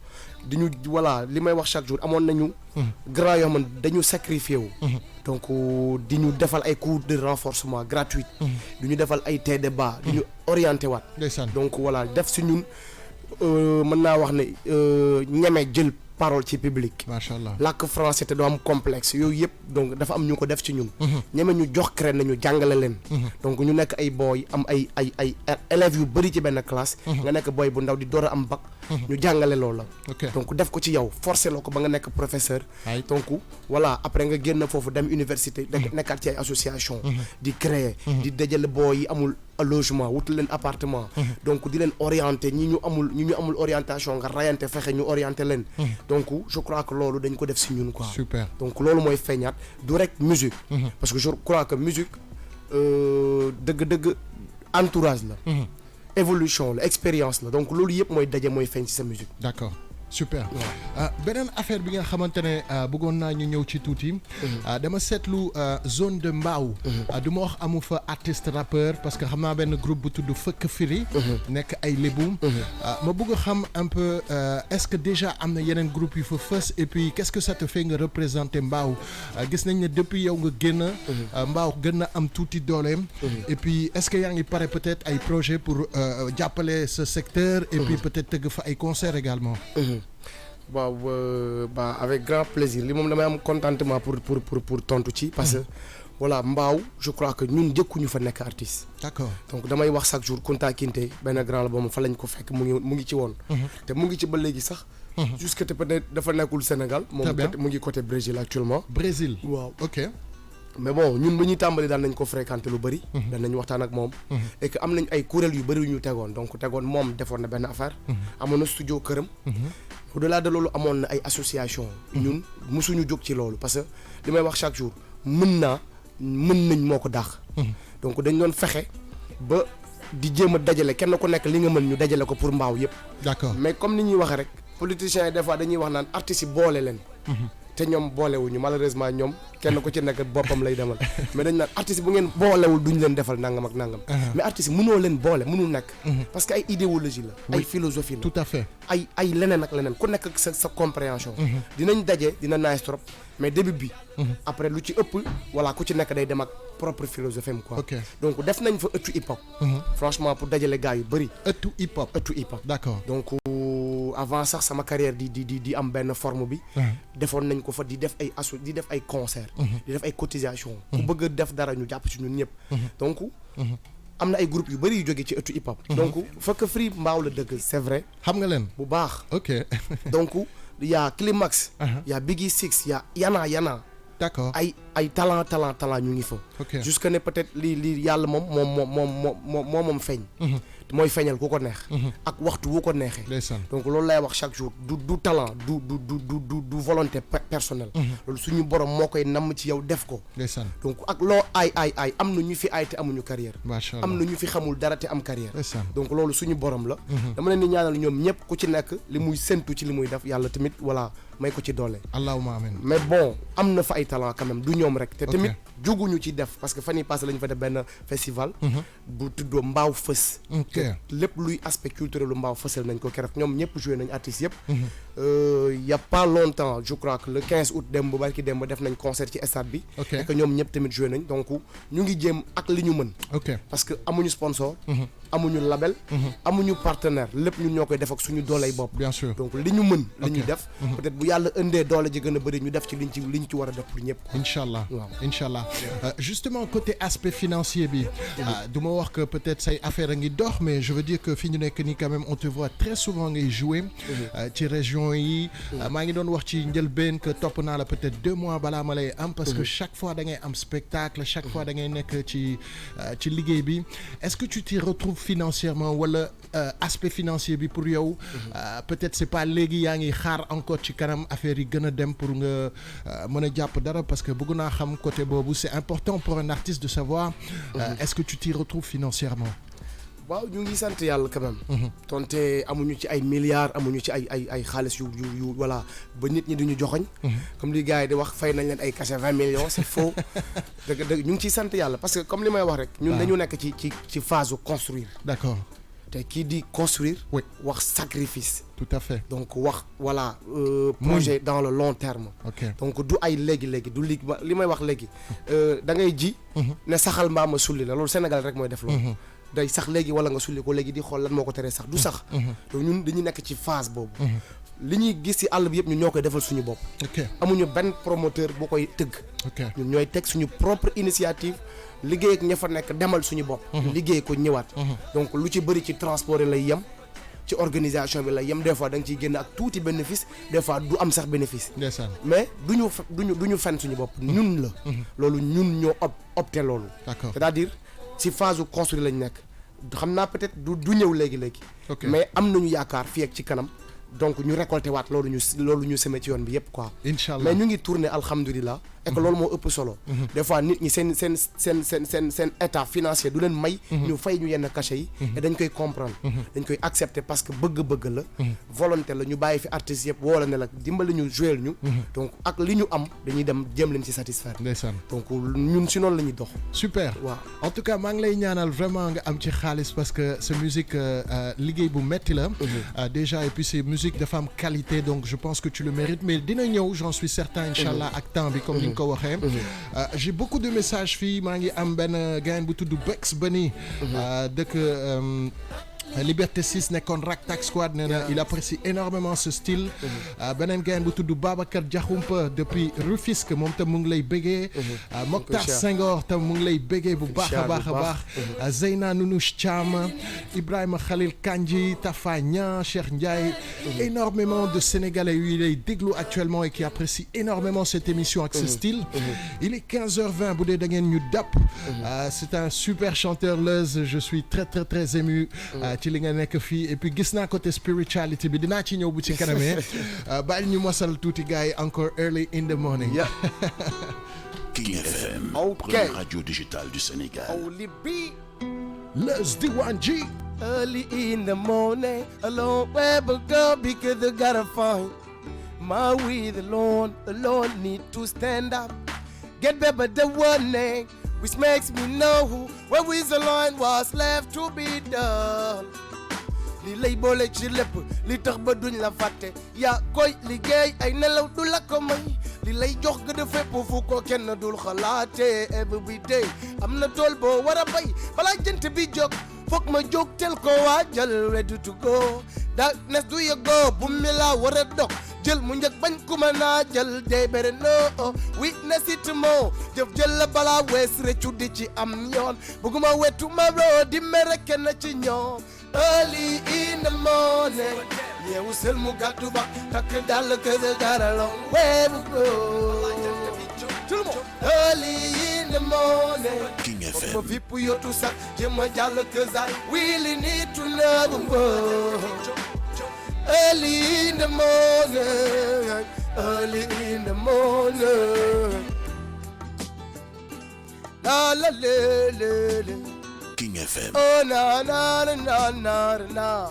di ñu voilà li may wax chaque jour amoon nañu. grand yoo xam dañu sacrifié wu. donc di ñu defal ay cours de renforcement gratuit. di ñu defal ay té débat di ñu orienté waat. donc voilà def si ñun mën naa wax ne ñeme jël parole ci public. macha allah làkk français te doo am complexe yooyu yëpp donc dafa am ñu ko def ci ñun. ñeme ñu jox crée nañu jàngale leen. donc ñu nekk ay booy am ay élèves yu bëri ci benn classe. nga nekk booy bu ndaw di door a am bac. ñu jàngale loola. donc def ko ci yow forcé loo ko ba nga nekk professeur. donc voilà après nga génn foofu dem université. nekkaat ci ay association di créer. di dajale booy yi amul logement wutal leen appartement. donc di leen orienter ñi ñu amul orientation nga rayante fexe ñu orienter leen. donc je crois que loolu dañ ko def si ñun quoi. super donc loolu mooy feeñaat du rek musique. parce que je crois que musique dëgg-dëgg entourage la. évolution la expérience la donc loolu yëpp mooy daje mooy feeñ ci sa musique. d'accord super beneen affaire bi nga xamante ne bëggoon naa ñu ñëw ci tuuti. dama seetlu zone de Mbao. du ma wax amu fa artiste rappeur parce que xam naa benn groupe bu tudd Fëkk Firi. nekk ay lébu. ma bëgg a xam un peu est-ce que déjà am na yeneen groupe yu fa fës et puis qu'est-ce que ça te fait nga représenter Mbao gis nañ ne depuis yow nga génn. Mbao gën na am tuuti dooleem. et puis est-ce que yaa ngi pare peut-être ay projet pour jàppale ce secteur. et puis peut-être tëgg fa ay concert également. waaw avec grand plaisir li moom damay am contentement pour tontu ci parce que voilà Mbao je crois que ñun njëkkuñu fa nekk artiste. d'accord donc damay wax chaque jour Kunta Kinte benn grand la boobu fa lañ ko fekk mu ngi ci woon. te mu ngi ci ba léegi sax. jusque te peut-être dafa nekkul Sénégal. moom mu ngi côté Brésil actuellement. Brésil waaw ok. mais bon ñun bu ñuy tàmbali daan nañ ko fréquenter lu bëri. daan nañ waxtaan ak moom. et que am nañ ay kuréel yu bëri yu ñu tegoon donc moom defoon na benn affaire. amoon na studio këram. au-delà de loolu amoon na ay association ñun mosuñu jóg ci loolu parce que li may wax chaque jour mën nañ moo ko dàq. donc dañ doon fexe ba di jéem a dajale kenn ku nekk li nga mën ñu dajale ko pour Mbao yëpp. d'accord mais comme ni ñuy waxee rek politiciens yi des fois dañuy wax naan artistes yi boole leen. te ñoom boolewuñu malheureusement ñoom kenn ku ci nekk boppam lay demal mais dañ naan artiste bu ngeen boolewul duñ leen defal nangam ak nangam. mais artiste mënoo leen boole mënul nekk. parce que ay idéologie la. ay philosophie la tout à fait. ay leneen ak leneen ku nekk ak sa compréhension. dinañ daje dina nice trop mais début bi. après lu ci ëpp voilà ku ci nekk day dem ak propre philosophie am quoi. ok donc def nañ fa ëttu hip hop. franchement pour dajale gars yu bëri. ëttu hip hop d'accord donc. avant sax sama carrière di am benn forme bi. defoon nañ ko fa di def ay concert di def ay cotisation ku bëgg a def dara ñu jàpp ci ñun ñëpp. donc am na ay groupe yu bëri yu jógee ci ëttu hip hop. donc Fëkk Firi Mbao la dëgg c'est vrai. xam nga leen bu baax. ok donc y a Climax. y a Biggie Six y a Yana. d'accord ay talent ñu ngi fa. ok jusque ne peut-être li yàlla moom feeñ. mooy feeñal ku ko neex. ak waxtu wu ko neexee. donc loolu lay wax chaque jour du talent du volonté personnelle. loolu suñu borom moo koy namm ci yow def ko. donc ak loo ay am na ñu fi ay te amuñu carrière. am na ñu fi xamul dara te am carrière. donc loolu suñu borom la. dama leen di ñaanal ñoom ñëpp ku ci nekk li muy séntu ci li muy def yàlla tamit voilà may ko ci doole. allahumma amin. mais bon am na fa ay talent quand même du ñoom rek. te tamit juguñu ci def parce que fan yii passé la ñu fa def benn festival. bu tuddoo Mbao Fës. lépp luy aspect culturel lu Mbao fësal nañ ko keroog ñoom ñëpp joué nañ artistes yëpp. y a pas longtemps je crois que le 15 août démb barki démb def nañ concert ci stade bi. et que ñoom ñëpp tamit joué nañ donc ñu ngi jéem ak li ñu mën. parce que amuñu sponsor. amuñu label. amuñu partenaire lépp ñun ñoo koy def ak suñu dooley bopp. bien sûr donc li ñu mën. li ñuy def peut-être bu yàlla indee doole ji gën a bëri ñu def ci liñ ci war a def pour ñëpp. inchallah waaw inchallah justement côté aspect financier bi. du ma wax que peut-être say affaire a ngi dox mais je veux dire que fi ñu nekk nii quand même on te voit très souvent ngay jouer. ci région yi. maa ngi doon wax ci njëlbeen que topp naa la peut-être 2 mois balaa ma lay am. parce que chaque fois da ngay am spectacle chaque fois da ngay nekk ci liggéey bi est-ce que tu t'y retrouves financièrement wala aspect financier bi pour yow. peut-être c'est pas léegi yaa ngi xaar encore ci kanam affaire yi gën a dem pour nga mën a jàpp dara parce que bëgg naa xam côté boobu c'est important pour un artiste de savoir. est-ce que tu t'y retrouves financièrement. waaw ñu ngi sant yàlla quand même. tonte amuñu ci ay milliards amuñu ci ay xaalis yu voilà ba nit ñi duñu joxoñ. comme li gars yi di wax fay nañ leen ay cachet 20 millions c'est faux. dëgg ñu ngi ciy sant yàlla parce que comme li may wax rek. ñun dañu nekk ci phase construire. d'accord. te kii di construire. oui wax sacrifice. tout à fait donc wax voilà. projet dans le long terme. donc du ay léegi du li may wax léegi. da ngay ji. ne saxal mbaa ma sulli la loolu Sénégal rek mooy def loolu. day sax léegi wala nga sulli ko léegi di xool lan moo ko teree sax du sax. donc ñun dañuy nekk ci phase boobu. li ñuy gis ci àll bi yëpp ñun ñoo koy defal suñu bopp. amuñu benn promoteur bu koy tëgg. ñun ñooy teg suñu propre initiative liggéey ak ña fa nekk demal suñu bopp. liggéey ko ñëwaat. donc lu ci bëri ci transport lay yem. ci organisation bi lay yem des fois da nga ciy génn ak tuuti bénéfice des fois du am sax bénéfice. mais duñu fen suñu bopp. ñun la. loolu ñun ñoo opté loolu. c'est-à-dire ci phase construire lañ nekk xam naa peut-être du ñëw léegi. mais am nañu yaakaar fii ak ci kanam donc ñu récolter waat loolu ñu semé ci yoon bi yëpp quoi. inchallah mais ñu ngi tourner alhamdulilah et que loolu moo ëpp solo des fois nit ñi seen état financier du leen may ñu fay ñu yenn cachet yi et dañ koy comprendre dañ koy accepter parce que bëgg-bëgg la volonté la ñu bàyyi fi artistes yëpp woo la ne la dimbali ñu jouer ñu donc ak li ñu am dañuy dem jéem leen ci satisfaire donc ñun si noonu la ñuy dox super waaw en tout cas maa ngi lay ñaanal vraiment nga am ci xaalis parce que sa musique liggéey bu metti la déjà et puis c'est musique de femme qualité donc je pense que tu le mérites mais dina ñëw j'en suis certain inchallah ak temps bi comme ni nga ko waxee j'ai beaucoup de messages fii maa ngi am benn gain bu tudd Bex Bunny dëkk Liberté 6 nekkoon Rak Tak Squad nee na il apprécie énormément ce style beneen gain bu tudd Babacar Diakhoumpa depuis Rufisque moom tam mu ngi lay béggee Mokhtar Senghor tam mu ngi lay béggee bu baax a baax a baax Zeyna Nounouch Thiam Ibrahima Khalil Kandji Tafa Niang Cheikh Ndiaye énormément de Sénégalais yu lay déglu actuellement et qui apprécient énormément cette émission ak ce style il est 15h20 bu dee da ngeen ñu dàpp c'est un super chanteur Leuz je suis très très très ému ci li nga nekk fii et puis gis naa côté spirituality bi dinaa ci ñëw bu ci kanamee bàyyi ñu mosal tuuti gars yi encore early in the morning. King FM, première radio digitale du Sénégal. Leuz D1G. Early in the morning, alone where but go because I gotta find my way alone need to stand up, get better the warning. Which makes me know where is the line was left to be done. Li lay boole ci lépp li tax ba duñ la fàtte yaa koy liggéey ay nelaw du la ko may li lay jox gëdd fépp fu ko kenn dul xalaate every day am na tool boo war a bay balaa jant bi jóg foog ma jóg tel ko waajal ready to go darkness du yëgoo bu mi la war a dog jël mu njëkk bañ ku ma naa jël day better no witness it moo jëf jël la balaa wees rëccu di ci am yoon bëgguma wetu ma roo di mere kenn ci ñoom early in the morning yeewu sel mu gàddu ba takk dal cause I got a long way to go early in the morning King FM ma fipp yotu sax jëma jàll cause I really need to know early in the morning, early in the morning. La la la la la. King FM. Oh na na na na na na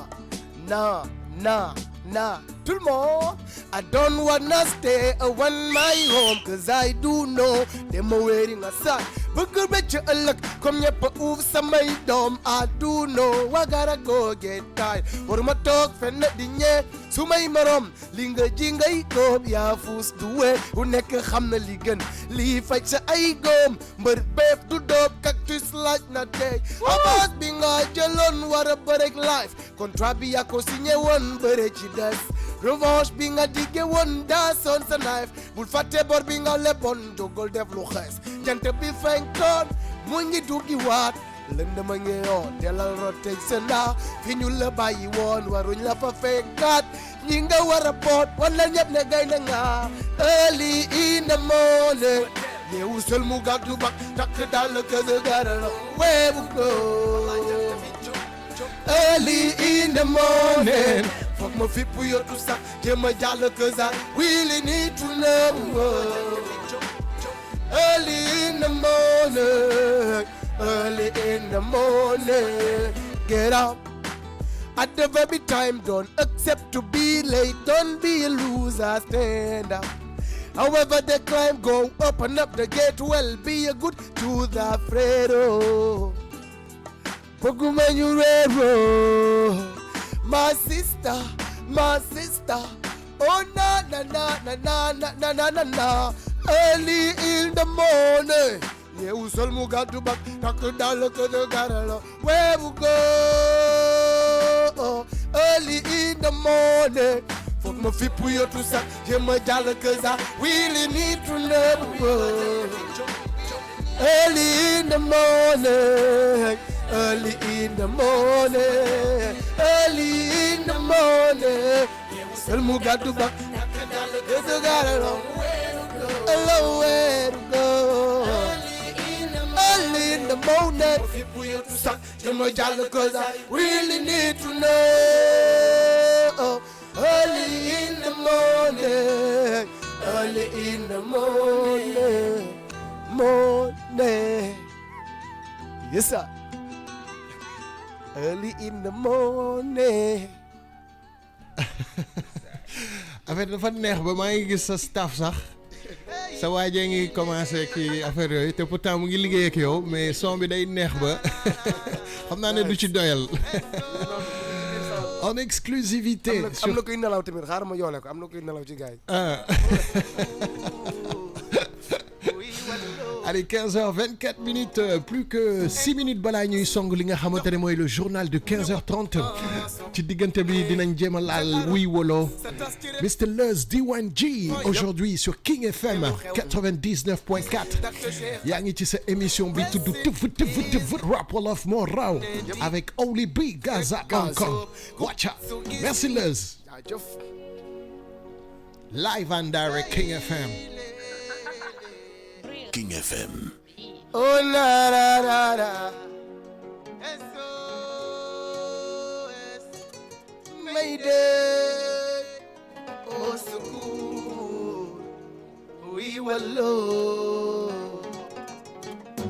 na na na. Tout le monde. I don't wanna stay on my home, cause I do know them waiting outside. Bëgg becc ëllëg comme ñëpp uuf samay doom I do know I gotta go get tired waruma toog fenn di ñee su may morom li nga ji ngay góob yaa fuus du wee ku nekk xam na li gën lii faj sa ay góom mbër béef du doob cactus laaj na tey avance bi nga jëloon war a bërek life contrat bi yaa ko signé woon bëre ci des revanche bi nga digge woon daa soon sa knife bul fàtte bor bi nga leboon jógol def lu xees jant bi fenkoon mu ngi duggi waat lëndëm a ngi yoon delal rote sa ndaa fi ñu la bàyyi woon waruñ la fa fekkaat ñi nga war a boot wala ñëpp ne gay na nga early in the morning yeewu sel mu gàddu bak takk dal kësa garala weebu ko early in the morning foog ma fipp yotu sax jéema jàll kësa really need to know early in the morning, early in the morning, get up at the very time, don't accept to be late, don't be a loser, stand up. However the climb go, open up the gate, well be a good to the Fredo. Pogumenyurero, my sister, oh na na na na na na na na na. Early in the morning, yeah, we sol mu gàddu bak takk dal ko de garalo where we go. Early in the morning, foog ma fipp yotu sax jéema jàll cause I really need to know. Early in the morning, early in the morning, early in the morning, yeah, we sol mu gàddu bak takk dal ko de garalo. Hello, where to go? Early in the morning, people here to suck, cause I really need to know. Early in the morning, early in the morning. Yes, sir. Early in the morning. affaire dafa neex ba maa ngi gis sa staff sax sa waajee ngi commencé kii affaire yooyu te pourtant mu ngi liggéey ak yow mais son bi day neex ba xam naa ne du ci doyal. En exclusivité. am na kuy nelaw tamit xaaral ma yoole ko am na kuy nelaw ci gars yi. Allez, 15h24, plus que 6 minutes balaa ñuy song li nga xamante ne mooy le journal de 15h30 ci diggante bi dinañ jéem a laal wuy wolo Mr Leuz D1G aujourd'hui sur King FM 99.4 yaa ngi ci sa émission bi tudd tëf rap wolof moo raw avec Only B Gaza Hong Kong. Watch out. Merci Leuz. Live and direct King FM. King FM. Oh na na na na. Mayday. Oh so cool. We were low.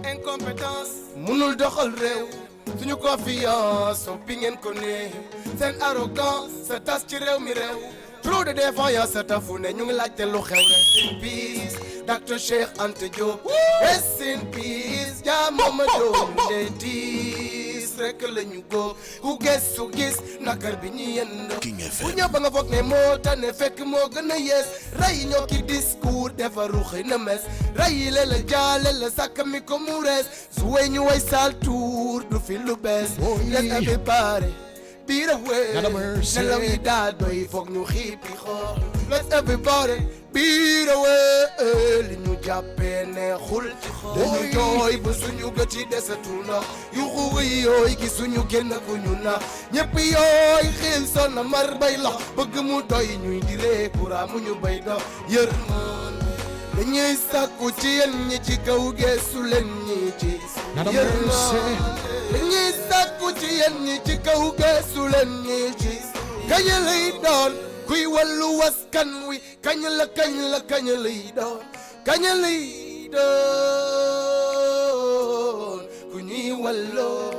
Incompétence. Munul doxal réew. Suñu confiance. Soppi ngeen ko ne. Seen arrogance. Sa tas ci réew mi réew. Trop de défaillance. Sa tafu ne ñu ngi laajte lu xew. Rest in peace. Dr. Cheikh Anta Diop. Rest in peace. Ja Mamadou Ndeye Tiis rek la ñu go ku gëstu gis nakar bi ñu yend King FM. bu ñëw ba nga foog ne moo tane fekk moo gën a yees rey ñoo ki discours defaru xëy na mes rey le la jaale la sàkk mi ko mu rees su wey ñu way sal tuur du fi lu bees let everybody be the way nelaw yi daa doy foog ñu xiipi xool let everybody be the way li ñu jàppee neexul dañu jooy ba suñu gët yi desatul na yu xuwi yooy gi suñu génn ku ñu na ñëpp yooy xiil son na mar bay lox bëgg mu doy ñuy diree kura mu ñu bay dox yërmande dañuy sàkku ci yéen ñi ci kaw geesu leen ñi ci yërmande dañuy sàkku ci yéen ñi ci kaw geesu leen ñi ci kañ lay doon kuy wallu waskan wi kañ la lay doon kañ lay doon ku ñuy walloo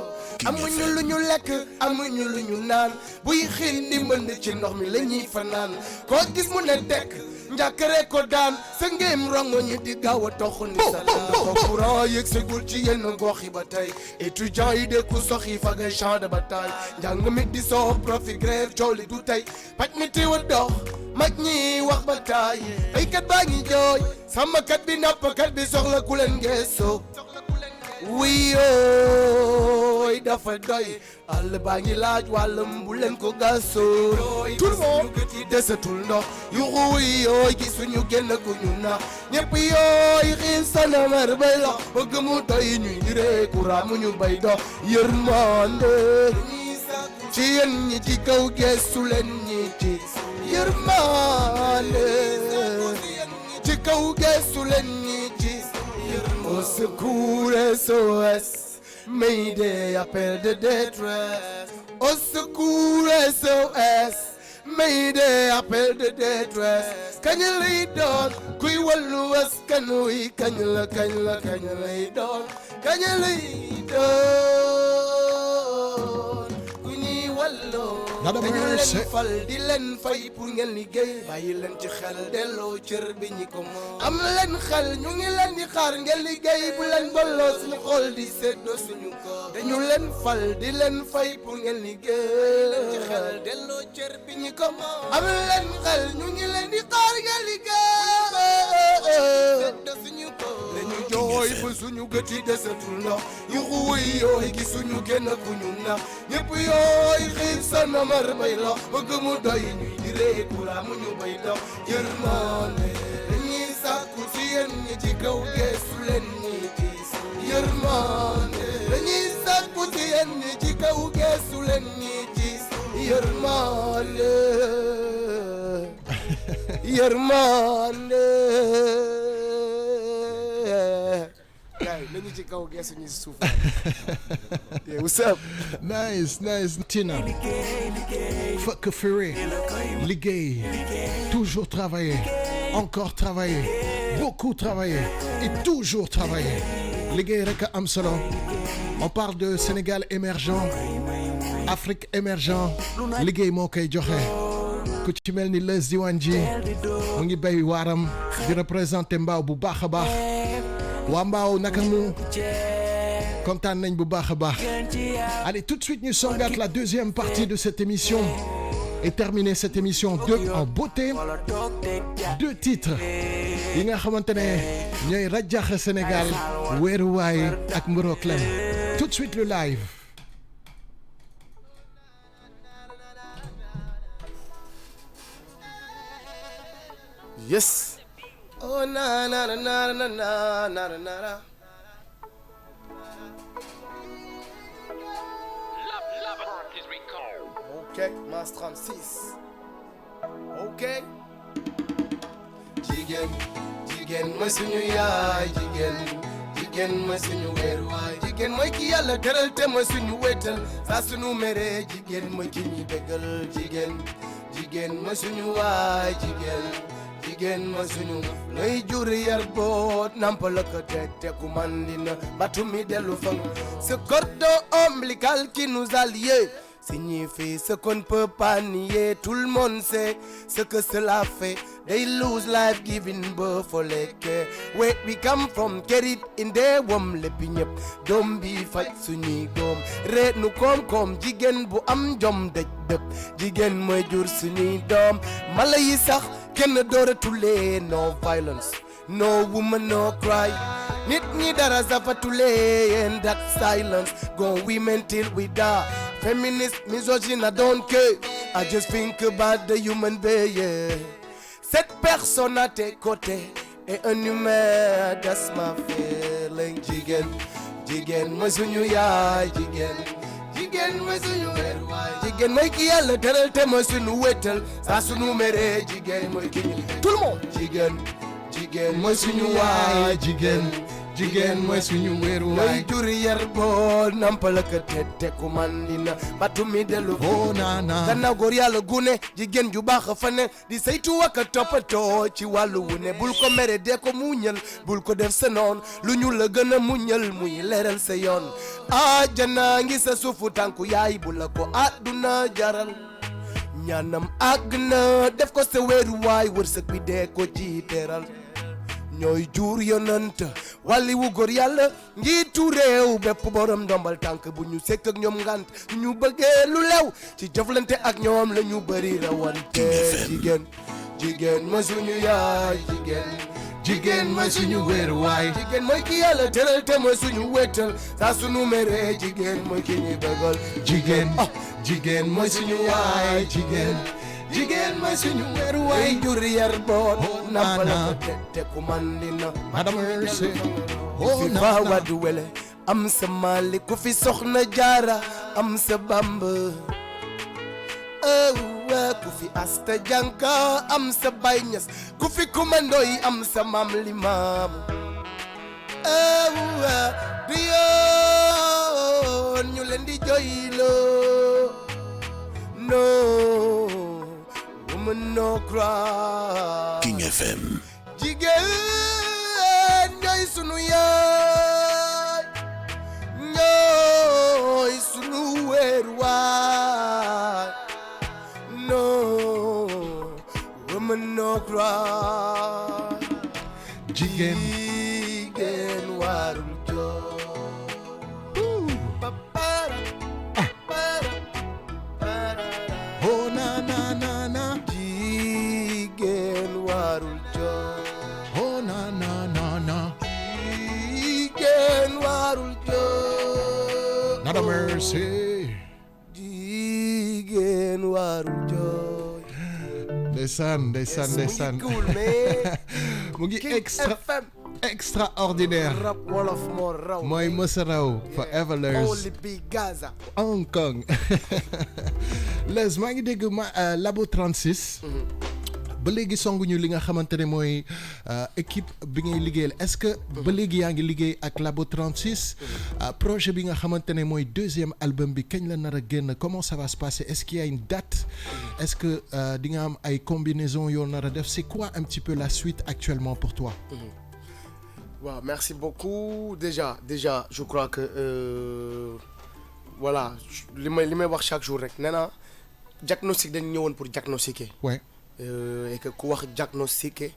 amuñu lu ñu lekk amuñu lu ñu naan buy xiin di mën ci ndox mi la ñuy fanaan koo gis mu ne tekk njàkkare ko daan sa ngéem rongo ñi di gaaw a tox ni sa ko courant yëg segul ci yenn gox yi ba tey étudiants yi de ku sox yi fa ngay champ de bataille njàng mi di soo profit grève coow li du tey paj mi tiwa dox mag ñi wax ba taay béykat baa ngi jooy sàmmkat bi nappkat bi soxla ku leen geesoo wiyooy dafa doy àll baa ngi laaj wàllam bu leen ko gasoo tout le monde desatul ndox yu wiyooy gisuñu génn ku ñu na ñëpp yooy xiin sanamar bay la bëgg mu doy ñuy diree courant mu ñu bay dox yërmande ci yéen ñi ci kaw geesu leen ñi ci yërmande ci kaw geesu leen ñi ci au secours SOS Mayday appel de détresse au secours SOS Mayday appel de détresse kañ lay doon kuy wallu askan wi kañ lay doon kañ lay doon ku ñuy walloo dañu leen fal di leen fay pour ngeen liggéey bàyyi leen ci xel delloo cër bi ñi ko moom am leen xel ñu ngi leen di xaar ngeen liggéey bu leen bolloo suñu xol di seddoo suñu ko dañu leen fal di leen fay pour ngeen liggéey ci xel delloo cër bi ñi ko moom am leen xel ñu ngi leen di xaar ngeen liggéey seddoo suñu ko dañu jooy ba suñu gët yi desatul ndox yu xuy yooy gi suñu génn ku ñu na ñëpp yooy xiif sana mar bay lox bëgg mu doy ñuy di ree kura mu ñu bay dox yërmande dañuy sàkku ci yéen ñi ci kaw geesu leen ñi ci yërmande dañuy sàkku ci yéen ñi ci kaw geesu leen ñi ci yërmande yërmande gaay lañu ci kaw geesu ñi suuf yeah, what's up nice Tina fuck Fury liggéey toujours travailler encore travailler, beaucoup travailler et toujours travailler. Liggéey rek am solo. On parle de Sénégal émergent, Afrique émergent. Liggéey moo koy joxe. Ku ci mel ni Leuz Diwane G mu ngi bay waaram di représenter Mbao bu baax a baax. Waa Mbao naka mu kontaan nañ bu baax a baax. Allez, tout de suite ñu songaat la deuxième partie de cette émission et terminer cette émission en beauté. 2 titres yi nga xamante ne ñooy rajaxe Sénégal weeruwaay ak Mburok Lem. Tout de suite le live. Yes. Oh na na na na na na na na na. Ok, Mass 36. Ok. Jigéen mooy suñu yaay jigéen mooy suñu weeruwaay jigéen mooy ki Yàlla teral te mooy suñu wéetal saa suñu mere jigéen mooy ki ñuy bégal jigéen mooy suñu waay jigéen mooy suñu lay jur yar boot nampal ko te ku mandina batu mi dellu fang ce cordon ombilical qui nous a liés signifie ce qu'on ne peut pas nier. Tout le monde sait ce que cela fait. They lose life giving birth for like where we come from, get it in their womb. Lepi ñep doom bi faj suñuy doom reet nu koom jigéen bu am jom dëj dëpp jigéen mooy jur suñuy doom mala yi sax kenn dooratule. No violence, no woman, no cry. Nit ñi dara safatule and that silence go women till we die. Feminist, misogyne, I don't care. I just think about the human being. Cette personne à tes côtés est un humain, that's my feeling. Jigéen mooy suñu yaay jigéen mooy suñu weeruwaay jigéen mooy ki Yàlla teral te mooy suñu wéetal saa suñu mere jigéen mooy ki ñu tout le monde jigéen mooy suñu waay jigéen mooy suñu weeruwaay jur yar boo nampal ko te ku mandina batu mi dellu oh nana gannaaw góor Yàlla gune jigéen ju baax fa ne di saytu ak toppatoo ci wàllu wu ne bul ko mere dee ko muñal bul ko def sa noon lu ñu la gën a muñal muy leeral sa yoon ajana ngi sa suufu tànku yaay bu la ko àdduna jaral ñaanam àgg na def ko sa weeruwaay wërsëg bi dee ko ci teral ñooy jur yonant wàlli wu góor Yàlla njiitu réew bépp borom ndombal tànk bu ñu sekk ak ñoom ngant ñu bëggee lu lew ci jëflante ak ñoom la ñu bëri rawante jigéen mooy suñu yaay jigéen mooy suñu weeruwaay jigéen mooy ki Yàlla teral te mooy suñu wéetal saa suñu mere jigéen mooy ki ñuy bégal jigéen mooy suñu waay jigéen mooy suñu weeruwaay jur yar boot nampal ko te ku mandina Madame Mercy fi fa wadu wele am sa mali ku fi soxna jaara am sa bamba ku fi asta janka am sa bay ñas ku fi kumandoy am sa mam limaam du yoon ñu leen di joyloo no woman no cry King FM. jigéen ñooy sunu yaay ñooy sunu weeruwaay no woman no cry jigéen warul jooy oh na jigéen warul jooy oh na jigéen warul jooy Madame Mercy jigéen warul jooy ndeysaan cool mais mu ngi King FM extraordinaire rap wolof moo raw mooy mësa raw Forever Leuz Only Be Gaza Hong Kong Leuz maa ngi dégg Labo 36 ba léegi songuñu li nga xamante ne mooy équipe bi ngay liggéeyal est-ce que ba léegi yaa ngi liggéey ak Labo 36 projet bi nga xamante ne mooy deuxième album bi kañ la nar a génn comment ça va se passer est-ce qu'il y a une date est-ce que di nga am ay combinaison yoo nar a def c'est quoi un petit peu la suite actuellement pour toi waaw merci beaucoup déjà je crois que voilà li may wax chaque jour rek nee naa diagnostic dañ ñëwoon pour diagnostiquer. ouais et que ku wax diagnostiquer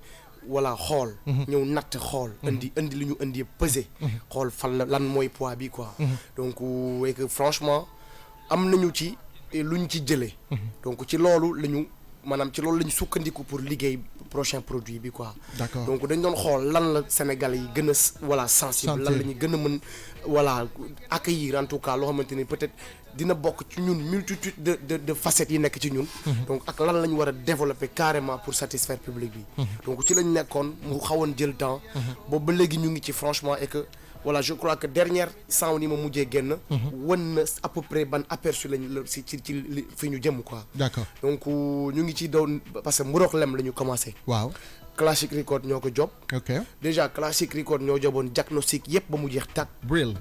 voilà xool. ñëw natt xool. indi li ñu indi peser. xool fan la lan mooy poids bi quoi. donc et que franchement am nañu ci lu ñu ci jëlee. donc ci loolu la ñu sukkandiku pour liggéey prochain produit bi quoi. d'accord donc dañ doon xool lan la Sénégalais yi gën a voilà sensible lan la ñu gën a mën voilà accueillir en tout cas loo xamante ni peut-être dina bokk ci ñun multitude de facettes yi nekk ci ñun. donc ak lan la ñu war a développer carrément pour satisfaire public bi. donc ci lañ nekkoon mu xawoon jël temps. boobu ba léegi ñu ngi ci franchement et que voilà je crois que dernière sound yi ma mujjee génn. wan na à peu près ban aperçu lañ la ci fi ñu jëm quoi. d'accord donc ñu ngi ci doon parce que Mburok Lem la ñu commencé. waaw Classic Record ñoo ko job. ok déjà Classic Record ñoo joboon diagnostic yëpp ba mu jeex tàkk. Brill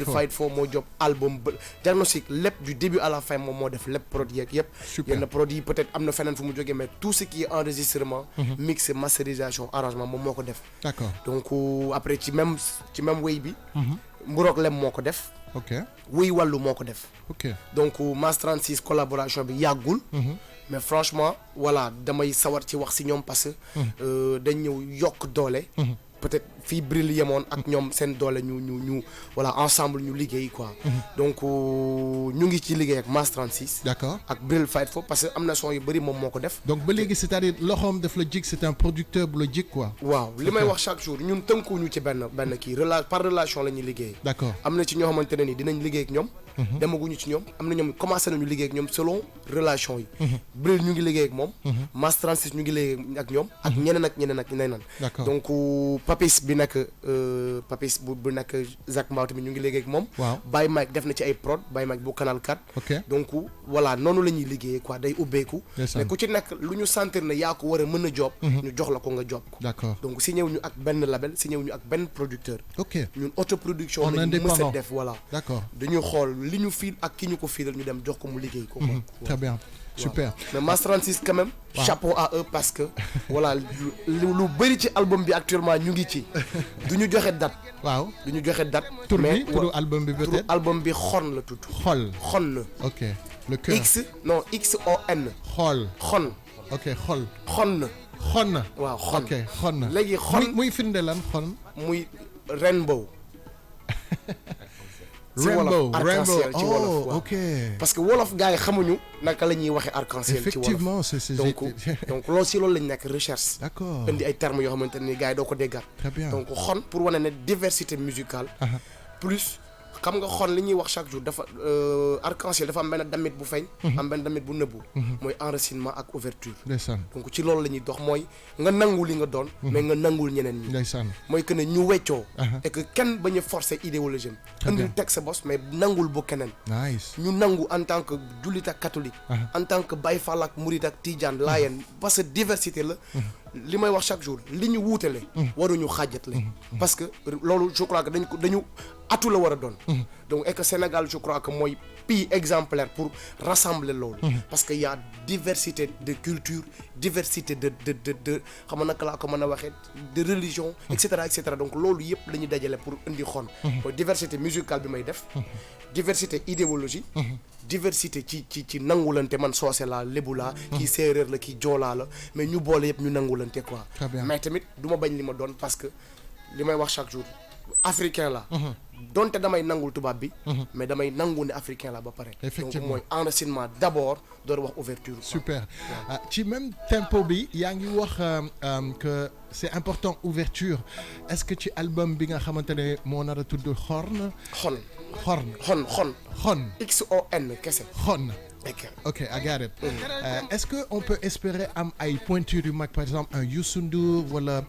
Fight For moo job album ba diagnostic lépp du début à la fin moom moo def lépp produit yeeg yëpp. super yenn produit peut-être am na feneen fu mu jógee mais tout ce qui est enregistrement. mix masterisation arrangement moom moo ko def. d'accord donc après ci même way bi. Mburok Lem moo ko def. ok wuy wàllu moo ko def. ok donc Mass 36 collaboration bi yàggul. mais franchement voilà damay sawar ci wax ci ñoom parce que dañ ñëw yokk doole. peut-être fii Bril yemoon ak ñoom seen doole ñu voilà ensemble ñu liggéey quoi. donc ñu ngi ci liggéey ak Mass 36. d'accord ak Bril Fight For parce que am na son yu bëri moom moo ko def. donc ba léegi c'est-à-dire loxoom daf la jig c'est un producteur bu la jig quoi. waaw li may wax chaque jour ñun tënkuwuñu ci benn kii par relation la ñuy liggéey. d'accord am na ci ñoo xamante ne ni dinañ liggéey ak ñoom. demaguñu ci ñoom am na ñoom commencé nañu liggéey ak ñoom selon relation yi. Bril ñu ngi liggéey ak moom. Mass 36 ñu ngi liggéey ak ñoom. ak ñeneen. d'accord donc Papis bi nekk Papis bu nekk Zach Mbao tamit ñu ngi liggéey ak moom. waaw Baye Mike def na ci ay prod Baye Mike bu Canal 4. ok donc voilà noonu la ñuy liggéeyee quoi day ubbeeku. mais ku ci nekk lu ñu sentir ne yaa ko war a mën a job. ñu jox la ko nga job ko. d'accord donc si ñëw ñu ak benn label si ñëw ñu ak benn producteur. ok ñun autoproduction la ñu mës a def voilà. d'accord dañuy xool li ñu fiil ak ki ñu ko fiilal ñu dem jox ko mu liggéey ko. très bien super mais Mass 36 quand même. chapeau à eux parce que voilà lu bëri ci album bi actuellement ñu ngi ci du ñu joxe date. waaw du ñu joxe date. tur bi turu album bi peut-être turu album bi xon la tudd. xon la. ok le cœur XON. xon. ok xol. xon na. xon na. waaw xon ok xon na. léegi xon muy firnde lan xon. muy rainbow. rainbow ci wolof ok parce que wolof gars yi xamuñu naka la ñuy waxee arc-en-ciel ci wolof effectivement c'est donc loolu si loolu lañ nekk recherche. d'accord indi ay termes yoo xamante ne gars yi doo ko déggaat. très bien donc xon pour wane ne diversité musicale. plus xam nga xon li ñuy wax chaque jour dafa arc-en-ciel dafa am benn damit bu feeñ. am benn damit bu nëbbu. mooy enracinement ak ouverture. ndeysaan donc ci loolu la ñuy dox mooy nga nangu li nga doon. mais nga nangul ñeneen ñi. ndeysaan mooy que ne ñu weccoo. et que kenn bañ a forcer idéologie am. indil teg sa bos mais nangul bu keneen. nice ñu nangu en tant que jullit ak catholique. en tant que Baye Fall ak Murit ak Tidiane Laayeen parce que diversité la. li may wax chaque jour li ñu wuutale. waruñu xaajatle. parce que loolu je crois que dañu atu la war a doon. donc et que Sénégal je crois que mooy pays exemplaire pour rassembler loolu. parce que y a diversité de culture diversité de xam nga naka laa ko mën a waxee de religion. et cetera donc loolu yëpp la ñuy dajale pour indi xon. mooy diversité musicale bi may def. diversité idéologie. diversité ci nangulante man soose laa lébu laa. kii séeréer la kii joolaa la mais ñu boole yëpp ñu nangulante quoi. mais tamit du ma bañ li ma doon parce que li may wax chaque jour africain la. donte damay nangul tubaab bi. mais damay nangu ne africain la ba pare. effectivement donc mooy enracinement d'abord door wax ouverture. super ci même tempo bi yaa ngi wax que c'est important ouverture est-ce que ci album bi nga xamante ne moo nar a tudd xon. XON kese. xon. ok I got it. Est-ce que on peut espérer am ay pointures yu mag par exemple un Youssou Ndour wala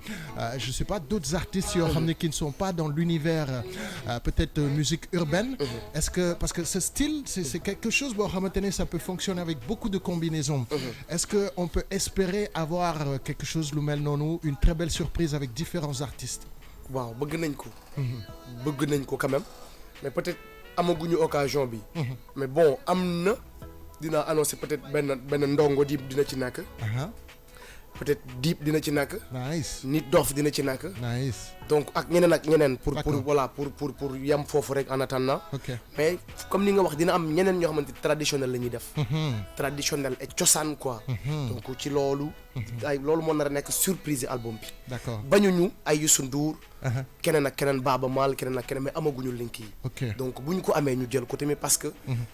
je sais pas d'autres artistes yoo xam ne qui ne sont pas dans l'univers peut-être musique urbaine. Est-ce que parce que ce style c'est quelque chose boo xamante ne ça peut fonctionner avec beaucoup de combinaisons. Est-ce que on peut espérer avoir quelque chose lu mel noonu une très belle surprise avec différents artistes. waaw bëgg nañ ko. bëgg nañ ko quand même mais peut-être amaguñu occasion bi. mais bon am na dinaa annoncer peut-être benn ndongo Dip dina ci nekk. peut-être Dip dina ci nekk. nice Nit Dof dina ci nekk. nice. donc ak ñeneen pour D'accord. voilà pour yam foofu rek en attendant. ok mais comme ni nga wax dina am ñeneen ñoo xamante traditionnel la ñuy def. traditionnel et cosaan quoi. donc ci loolu. ay loolu moo nar a nekk surprise album bi. d'accord. bañuñu ay Youssou Ndour. keneen ak keneen Baaba Maal keneen ak keneen mais amaguñu link yi. ok donc bu ñu ko amee ñu jël ko tamit parce que.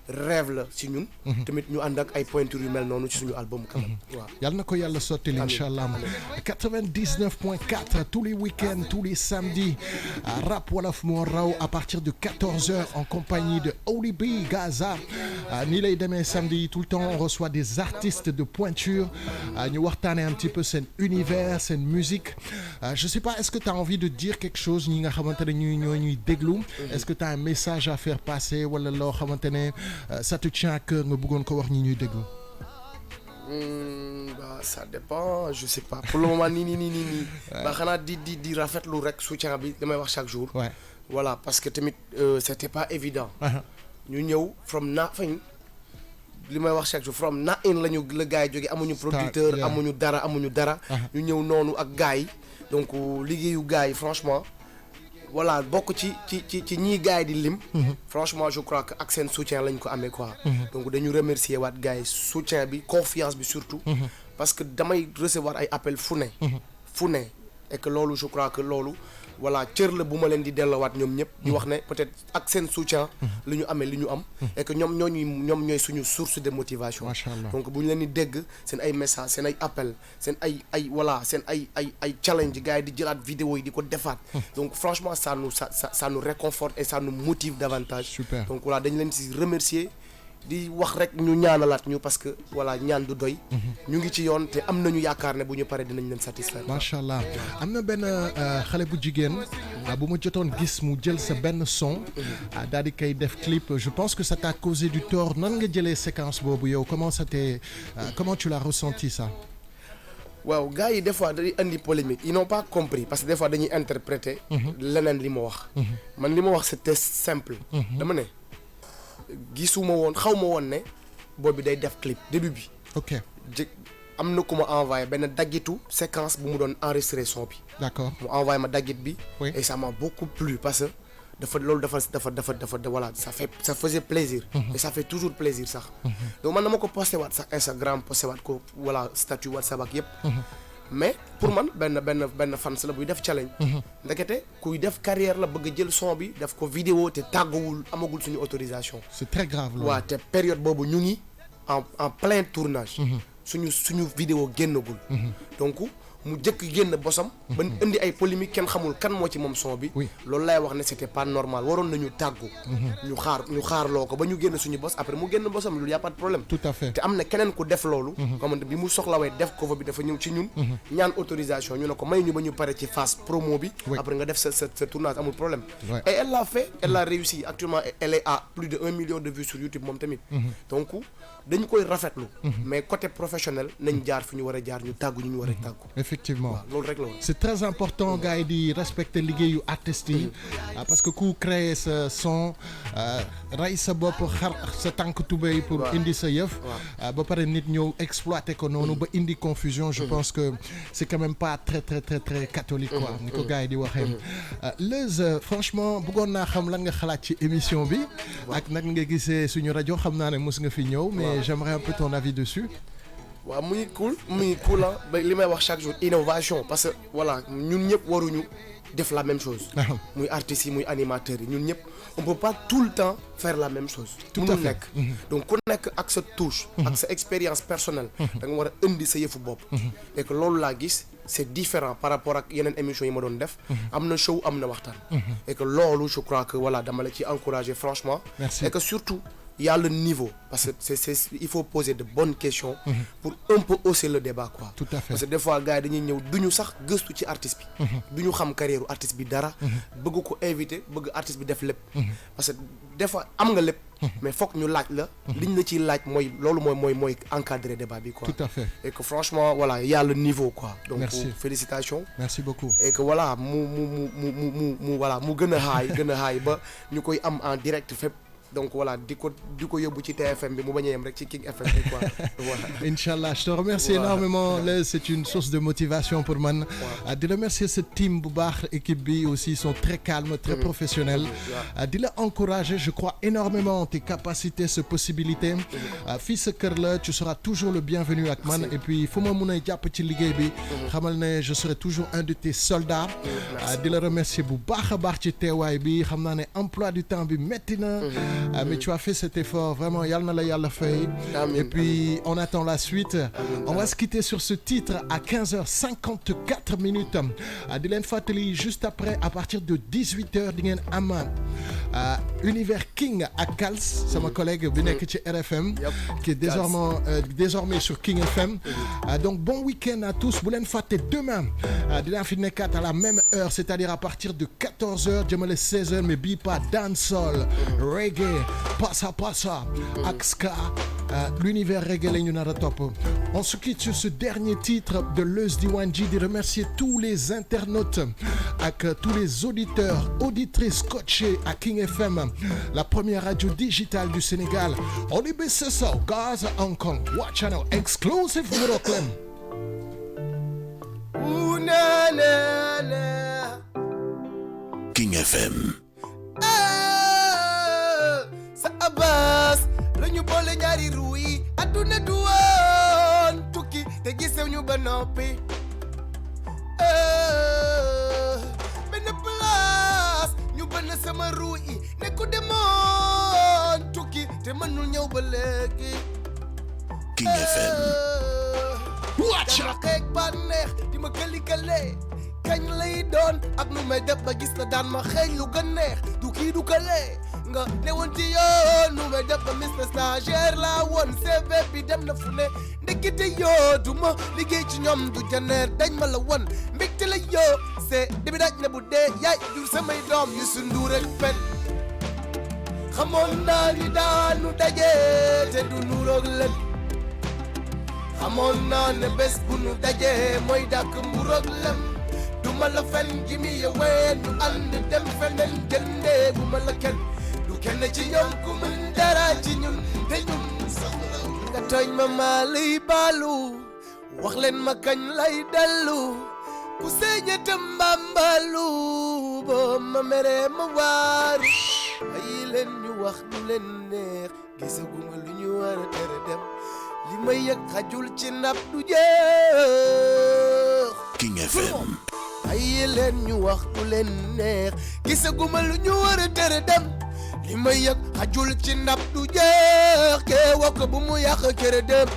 rêve la ci ñun. tamit ñu ànd ak ay pointures yu mel noonu ci suñu album quand même. waaw yal na ko yàlla sottil inchallah 99.4 tous les week-ends tous les samedis rap wolof moo raw à partir de 14h en compagnie de Oli B Gaza nii lay demee samedi tout le temps on reçoit des artistes de pointure ñu waxtaanee un petit peu seen univers seen musique je sais pas est-ce que tu as envie de dire quelque chose ñi nga xamante ne ñuy déglu est-ce que tu as un message à faire passer wala loo xamante ne ça te tient à cœur nga bëggoon ko wax ñi ñuy déglu. bah ça dépend je sais pas pour le moment nii ba xanaa di rafetlu rek soutien bi damay wax chaque jour. Ouais. voilà parce que tamit c'était pas évident. ñu ñëw from nothing li may wax chaque jour from nothing lañu la gars yi jógee amuñu producteur yeah. amuñu dara. ñu ñëw noonu ak gars yi donc liggéeyu gars yi franchement voilà bokk ci ñii gars yi di lim. franchement je crois que ak seen soutien lañ ko amee quoi. donc dañu remercier waat gars yi soutien bi confiance bi surtout. parce que damay recevoir ay appels fu ne et que loolu je crois que loolu voilà cër la bu ma leen di delloowaat ñoom ñëpp. di wax ne peut-être ak seen soutien. li ñu amee li ñu am. et que ñoom ñooy suñu source de motivation. Machallah. donc bu ñu leen di dégg seen ay messages seen ay appels seen ay voilà seen ay challenge gars yi di jëlaat vidéo yi di ko defaat. donc franchement ça nous réconforte et ça nous motive davantage. Super. donc voilà dañu leen si remercier. di wax rek ñu ñaanalaat ñu parce que voilà ñaan du doy. ñu ngi ci yoon te am nañu yaakaar ne bu ñu paree dinañ leen satisfaire. macha allah am na benn xale bu jigéen bu ma jotoon gis mu jël sa benn son. daal di koy def clip je pense que ça t'a causé du tort nan nga jëlee séquence boobu yow comment tu l'as ressenti ça. waaw gars yi des fois dañuy andi polémique ils n'ont pas compris parce que des fois dañuy interpréter. leneen li ma wax. man li ma wax c'était simple. dama ne. gisuma woon xaw ma woon ne boobu day def clip début bi. ok am na ku ma envoyé benn daggitu séquence bu mu doon enregistré son bi. d'accord mu envoyé ma daggit bi. Oui. et ça m'a beaucoup plu parce que dafa voilà ça faisait plaisir. et ça fait toujours plaisir sax. donc man dama ko posté waat sax Instagram posté waat ko voilà statut WhatsApp ak yëpp. mais pour man benn fans la buy def challenge. ndekete kuy def carrière la bëgg a jël son bi def ko vidéo te tàggawul amagul suñu autorisation. c'est très grave loolu. waaw te période boobu ñu ngi en plein tournage. suñu vidéo génnagul. donc mu jëkk génn bosam. ba indi ay polémique kenn xamul kan moo ci moom son bi. Oui. loolu lay wax ne c'était pas normal waroon nañu tàggu. ñu xaar loo ko ba ñu génn suñu bos après mu génn bosam loolu y a pas de problème. tout à fait te am na keneen ku def loolu. xamante bi mu soxlawee def cover bi dafa ñëw ci ñun. ñaan autorisation ñu ne ko may ñu ba ñu pare ci phase promo bi. Oui. après nga def sa tournage amul problème. Ouais. et elle l'a fait elle a réussi actuellement elle est à plus de 1 million de vues sur YouTube moom tamit. donc dañu koy rafetlu. mais côté professionnel nañ jaar fi ñu war a jaar ñu tàggu ñu war a tàggu. effectivement waaw loolu rek la woon. c'est très important gars yi di respecter liggéeyu artistes yi parce que ku créer sa son rey sa bopp xar sa tànk tubéy pour indi sa yëf ba pare nit ñëw exploiter ko noonu ba indi confusion je pense que c'est quand même pas très très très très catholique quoi ni ko gars yi di waxee Leuz franchement bëggoon naa xam lan nga xalaat ci émission bi ak nag nga gisee suñu rajo xam naa ne mos nga fi ñëw mais j'aimerais un peu ton avis dessus. waaw muy cool ah ba li may wax chaque jour innovation parce que voilà ñun ñëpp waruñu def la même chose. muy artistes yi muy animateurs yi ñun ñëpp on peut pas tout le temps faire la même chose. tout à fait donc ku nekk ak sa touche. ak sa expérience personnelle. da nga war a indi sa yëfu bopp. et que loolu laa gis c'est différent par rapport ak yeneen émissions yi ma doon def. am na show am na waxtaan. et que loolu je crois que voilà dama la ci encourager franchement. Merci. et que surtout il y a le niveau parce que il faut poser de bonnes questions pour un peu hausser le débat quoi. Tout à fait. Parce que des fois gars yi dañuy ñëw duñu sax gëstu ci artiste bi. duñu xam carrière artiste bi dara. bëgg ko invité bëgg artiste bi def lépp. parce que des fois am nga lépp. mais fokk ñu laaj la. liñ la ciy laaj mooy loolu mooy encadrer débat bi quoi. Tout à fait. Et que franchement voilà il y a le niveau quoi. Donc Merci. Félicitations. Merci beaucoup. Et que voilà voilà mu gën a high ba ñu koy am en direct fépp. Donc voilà di ko yóbbu ci TFM bi mu bañ a yem rek ci King FM bi quoi. Voilà. Inch'Allah, je te remercie énormément. Là, c'est une source de motivation pour moi. De remercier ce team bu baax équipe bi aussi ils sont très calmes, très professionnels. De la encourager, je crois énormément en tes capacités, ces possibilités. Fii sa kër la, tu seras toujours le bienvenu ak man. Et puis fu ma mun a jàpp ci liggéey bi. xamal ne je serai toujours un de tes soldats. di la remercier bu baax a baax ci teewaay bi xam naa ne emploi du temps bi métti na. Mais tu as fait cet effort, vraiment, yal na la yàlla fay. Et puis, on attend la suite. On va se quitter sur ce titre à 15h54 minutes. Di leen fàttali juste après, à partir de 18h, di ngeen am Univers King ak Kals, sama collègue bi nekk ci RFM, qui est désormais sur King FM. Donc, bon week-end à tous. Bu leen fàtte demain, dinaa fi nekkaat à la même heure, c'est-à-dire à partir de 14h, jëmale 16h, mais bii pas dancehall, reggae. Passa ak ska l'univers reggae la ñu nar a topp. On se quitte sur ce dernier titre de Leuz Diwanji di remercier tous les internautes ak tous les auditeurs auditrices scotchés à King FM, la première radio digitale du Sénégal. On est baissé ça Gaza Hong Kong Watch Channel exclusive for Brooklyn. King FM. Sa Abbas la ñu boole ñaari ruu yi adduna du woon tukki te gisew ñu ba noppi benn place ñu bënn sama ruu yi ne ku demoon tukki te mënul ñëw ba léegi King FM. dama xeeg bànneex di ma këli-kële kañ lay doon ak nu may def ba gis la daan ma xeeñ lu gën neex du kii du kële nga newoon ci yoon nu may def ba Mr Stagiaire laa woon CV bi dem na fu ne ndekete yoo du ma liggéey ci ñoom du janeer dañ ma la woon mbégte la yoo c'est debi daj na bu dee yaay jur samay doom yu sundu rek pen xamoon naa ni daanu daje te du nuroog len xamoon naa ne bés bu nu daje mooy dàkk mburoog lem du ma la fen gi mi yeween ñu ànd dem feneen jëndee bu ma la kenn kenn ci ñoom ku mën dara ci ñun te ñun nga tooñ ma maa lay baalu wax leen ma kañ lay dellu ku seeñata mbambalu boo ma meree ma waaru ay leen ñu wax lu leen neex gisaguma lu ñu war a tere dem li may yëg xajul ci ndab du jeex King FM. ay leen ñu wax lu leen neex gisaguma lu ñu war a tere dem li may yëg xajul ci ndab du jeex kee wax bu mu yàq kër dem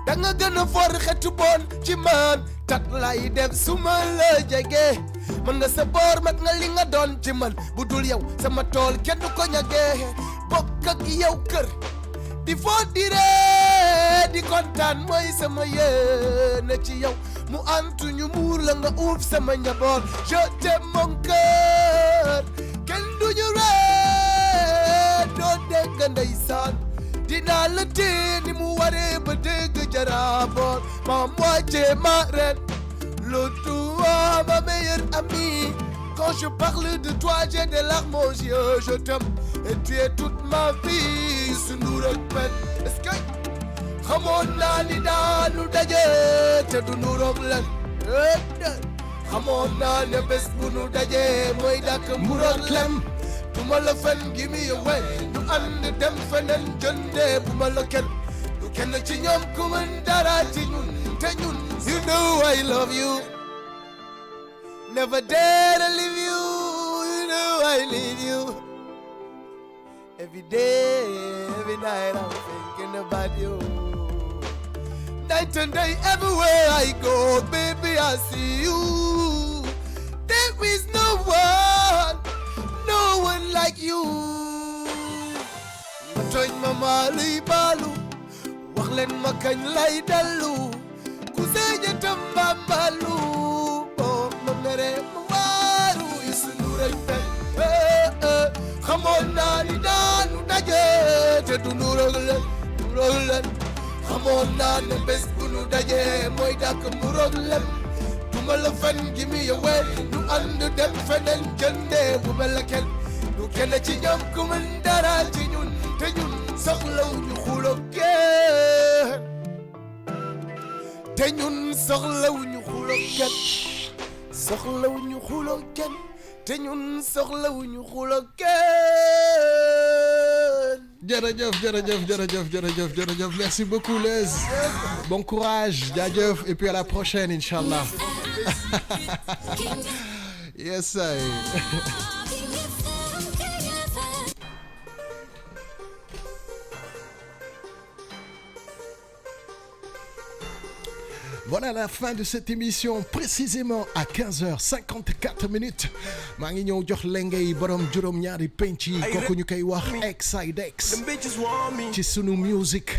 da nga gën a for xetu bon ci man tak lay def su ma la jege man nga sa boor mat nga li nga doon ci man bu dul yow sama tool kenn du ko ñagee bokk ak yow kër di foo di ree di kontaan mooy sama yéene ci yow mu antu ñu muur la nga uuf sama njaboot je t'aime mon cœur kenn du ñu ree doo dégg ndeysaan dinaa la tee ni mu waree ba dégg jaraboot ma moitié ma reine le toi ma meilleure amie quand je parle de toi j'ai des larmes aux yeux je t'aime et tu es toute ma vie su nduur ak pen est-ce que xamoon naa ni daanu daje te du nuroog lan xamoon naa ne bés bu nu daje mooy dàkk mburoog lem du ma la fen gi mi yowe ñu ànd dem feneen jëndee bu ma la kenn du kenn ci ñoom ku mën dara ci ñun te ñun you know I love you never dare to leave you you know I need you every day every night I'm thinking about you night and day everywhere I go baby I see you there is no one like you tooñ ma maa lay baalu wax leen ma kañ lay dellu ku seeña tam bambalu boo ma mere ma waaru Youssou Ndour ak tey xamoon naa ni daanu daje te du nuroog leen xamoon naa ne bés bu nu daje mooy dàkk muroog leen duma la fen gi mi yowee ñu ànd dem feneen jëndee bu mel la kenn du kenn ci ñoom ku mën dara ci ñun te ñun soxlaw ñu xuloo kenn te ñun soxlaw ñu xuloo kenn soxlaw ñu xuloo kenn te ñun soxlaw ñu xuloo kenn. jërëjëf merci beaucoup Les bon courage jaajëf et puis à la prochaine inchallah yes I Voilà la fin de cette émission, précisément à 15h54. maa ngi ñëw jox lengay borom juróom ñaari penc yi kooku ñu koy wax Exidex ci sunu musique